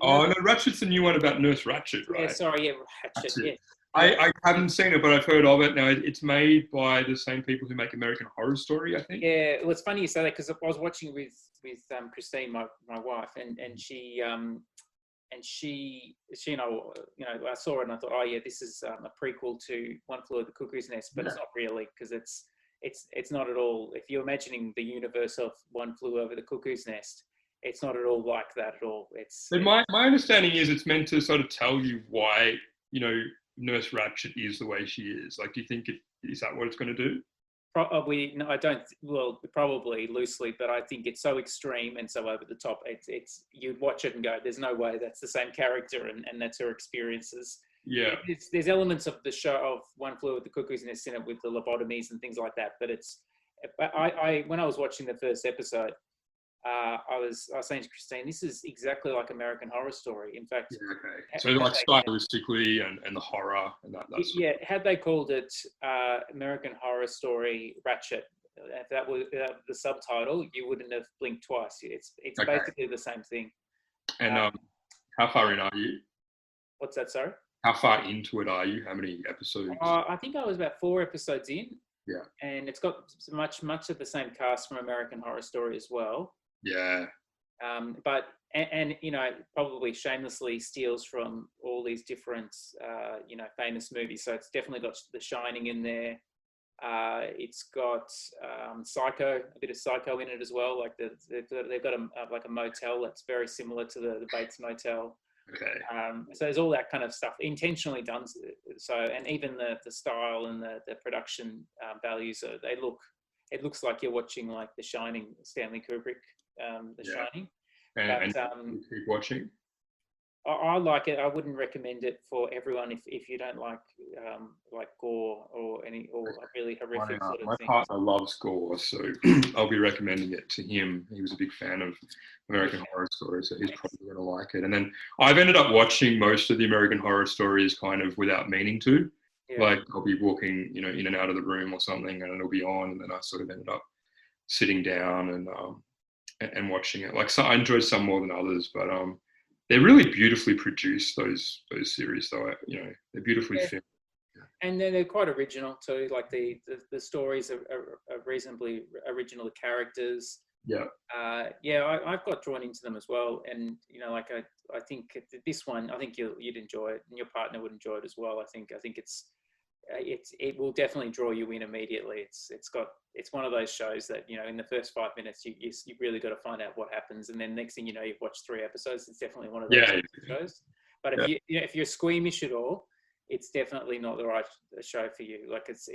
No, Ratchet's the new one about Nurse Ratchet, right? Yeah, sorry. Yeah, Hatchet. Yeah. I haven't seen it, but I've heard of it. Now, it's made by the same people who make American Horror Story, I think. Yeah, well, it's funny you say that because I was watching with Christine, my wife, and she and I saw it and I thought, oh yeah, this is a prequel to One Flew Over the Cuckoo's Nest, but it's not really because it's not at all. If you're imagining the universe of One Flew Over the Cuckoo's Nest, it's not at all like that at all. But my understanding is it's meant to sort of tell you why, Nurse Ratchet is the way she is. Like, do you think is that what it's going to do? Probably, no, I don't. Well, probably loosely, but I think it's so extreme and so over the top. It's you'd watch it and go, "There's no way that's the same character," and that's her experiences. Yeah, there's elements of the show of One Flew Over the Cuckoo's Nest in it with the lobotomies and things like that. But when I was watching the first episode, I was saying to Christine, this is exactly like American Horror Story. In fact, so like stylistically and the horror and that. Had they called it American Horror Story Ratchet, if that was the subtitle, you wouldn't have blinked twice. It's basically the same thing. And how far in are you? What's that, sorry? How far into it are you? How many episodes? I think I was about 4 episodes in. Yeah. And it's got much of the same cast from American Horror Story as well. Yeah. But probably shamelessly steals from all these different famous movies. So it's definitely got The Shining in there. It's got Psycho, a bit of Psycho in it as well. Like they've got a motel that's very similar to the Bates Motel. Okay. So there's all that kind of stuff intentionally done. So, and even the style and the production values, it looks like you're watching like The Shining, Stanley Kubrick, Shining. And you keep watching? I like it. I wouldn't recommend it for everyone if you don't like gore or really horrific sort of my thing. My partner loves gore, so I'll be recommending it to him. He was a big fan of American Horror Story, so he's probably going to like it. And then I've ended up watching most of the American Horror Stories kind of without meaning to. Yeah. Like I'll be walking, in and out of the room or something, and it'll be on, and then I sort of ended up sitting down and watching it. Like, so I enjoyed some more than others, but they're really beautifully produced, those series, though. They're beautifully filmed. And then they're quite original too. Like the stories are reasonably original. The characters. Yeah. I've got drawn into them as well. And like I think this one, I think you'd enjoy it, and your partner would enjoy it as well. I think it will definitely draw you in immediately. It's one of those shows that in the first 5 minutes you really got to find out what happens, and then next thing you know, you've watched 3 episodes. It's definitely one of those shows. But if you're squeamish at all, it's definitely not the right show for you. Like it's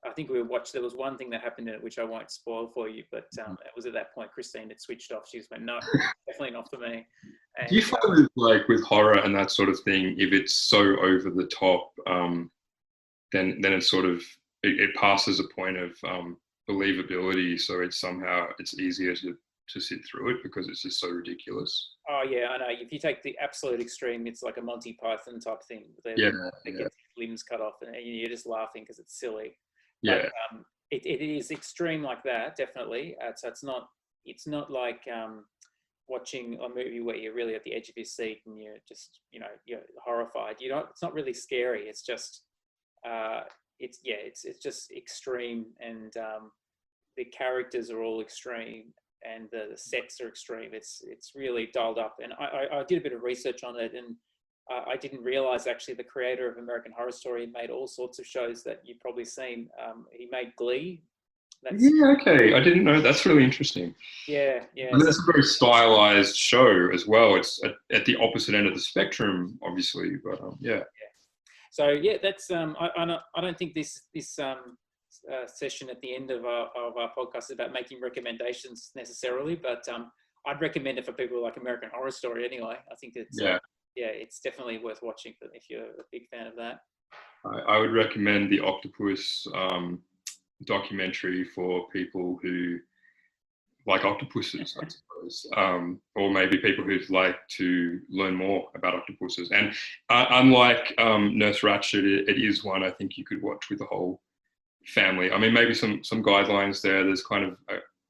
I think there was one thing that happened in it which I won't spoil for you, but it was at that point Christine had switched off. She was like, no, definitely not for me. And, do you find with horror and that sort of thing, if it's so over the top, then it's sort of it passes a point of believability, so it's easier to sit through it because it's just so ridiculous. Oh yeah, I know. If you take the absolute extreme, it's like a Monty Python type thing. They get limbs cut off, and you're just laughing because it's silly. Yeah. But, it is extreme like that, definitely. So it's not like watching a movie where you're really at the edge of your seat and you're just you're horrified. It's not really scary. It's just it's just extreme, and the characters are all extreme, and the sets are extreme. It's really dialed up, and I did a bit of research on it, and I didn't realize actually the creator of American Horror Story made all sorts of shows that you've probably seen. He made Glee. Okay. I didn't know. That's really interesting. Yeah. And that's a very stylized show as well. It's at the opposite end of the spectrum, obviously, but yeah. So that's I don't think this session at the end of our podcast is about making recommendations necessarily, but I'd recommend it for people like American Horror Story anyway. I think it's it's definitely worth watching if you're a big fan of that. I would recommend the Octopus documentary for people who like octopuses, I suppose, or maybe people who'd like to learn more about octopuses. And unlike Nurse Ratched, it is one I think you could watch with the whole family. I mean, maybe some guidelines there. There's kind of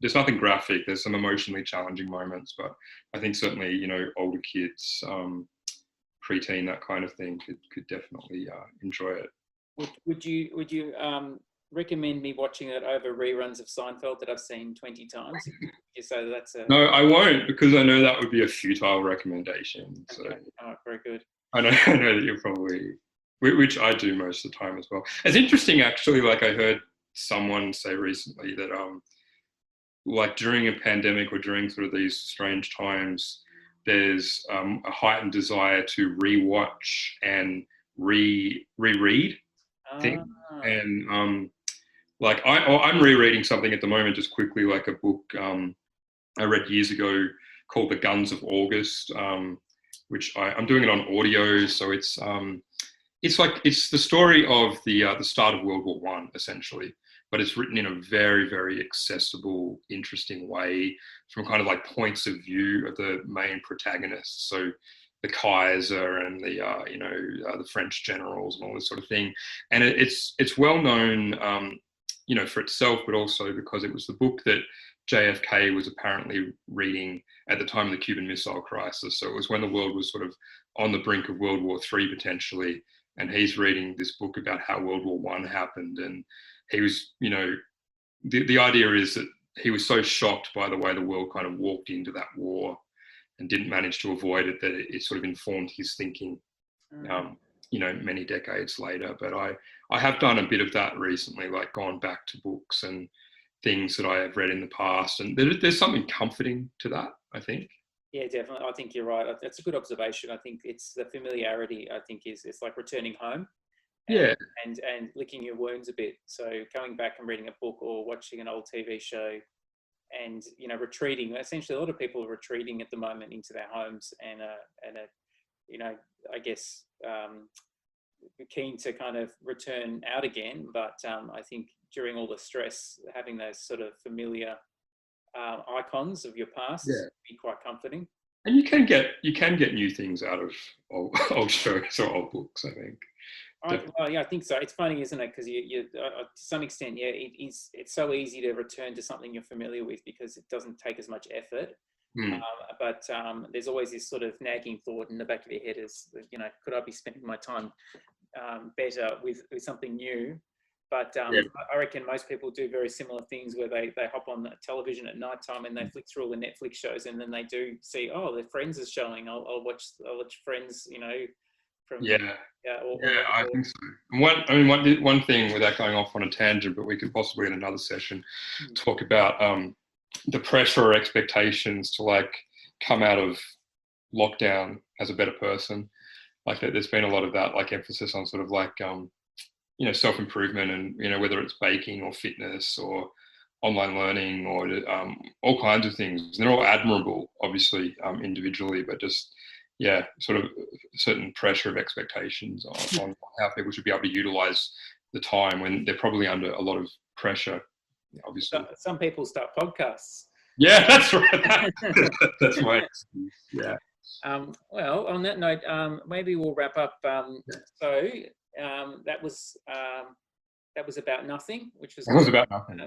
there's nothing graphic. There's some emotionally challenging moments, but I think certainly older kids, preteen, that kind of thing could definitely enjoy it. Would you recommend me watching it over reruns of Seinfeld that I've seen 20 times? You say that's No, I won't, because I know that would be a futile recommendation. So very good. I know that you're probably, which I do most of the time as well. It's interesting actually. Like I heard someone say recently that like during a pandemic or during sort of these strange times, there's a heightened desire to rewatch and reread things. And like I'm rereading something at the moment, just quickly, like a book I read years ago called The Guns of August, which I'm doing it on audio. So it's the story of the start of World War I, essentially, but it's written in a very, very accessible, interesting way from kind of like points of view of the main protagonists. So the Kaiser and the French generals and all this sort of thing. And it's well known, for itself, but also because it was the book that JFK was apparently reading at the time of the Cuban Missile Crisis. So it was when the world was sort of on the brink of World War III potentially, and he's reading this book about how World War I happened. And he was, the idea is that he was so shocked by the way the world kind of walked into that war and didn't manage to avoid it, that it sort of informed his thinking, many decades later. But I have done a bit of that recently, like gone back to books and things that I have read in the past. And there's something comforting to that, I think. Yeah, definitely. I think you're right. That's a good observation. I think it's the familiarity, I think it's like returning home. And licking your wounds a bit. So going back and reading a book or watching an old TV show and, retreating. Essentially, a lot of people are retreating at the moment into their homes and I guess keen to kind of return out again. But I think during all the stress, having those sort of familiar icons of your past can be quite comforting. And you can get new things out of old shows or old books, I think. I think so. It's funny, isn't it? Because you to some extent, it's so easy to return to something you're familiar with because it doesn't take as much effort. But there's always this sort of nagging thought in the back of your head is, could I be spending my time better with something new. But Yeah. I reckon most people do very similar things where they hop on the television at night time and they flick through all the Netflix shows, and then they do see, oh, the Friends is showing. I'll watch Friends, you know, from I think so. One thing, without going off on a tangent, but we could possibly in another session talk about the pressure or expectations to like come out of lockdown as a better person. Like there's been a lot of that, like emphasis on sort of like self-improvement, and whether it's baking or fitness or online learning or all kinds of things. And they're all admirable, obviously, individually, but just sort of certain pressure of expectations on how people should be able to utilize the time when they're probably under a lot of pressure, obviously. Some people start podcasts. Yeah, that's right. That's my excuse. Yeah. Well, on that note, maybe we'll wrap up. So that was about nothing, which was. It was about nothing.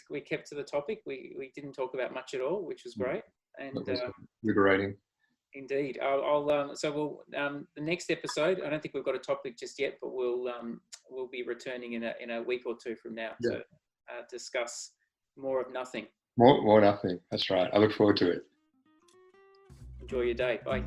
We kept to the topic. We didn't talk about much at all, which was great. And liberating. Indeed. The next episode, I don't think we've got a topic just yet, but we'll be returning in a week or two from now to discuss more of nothing. More nothing. That's right. I look forward to it. Enjoy your day. Bye.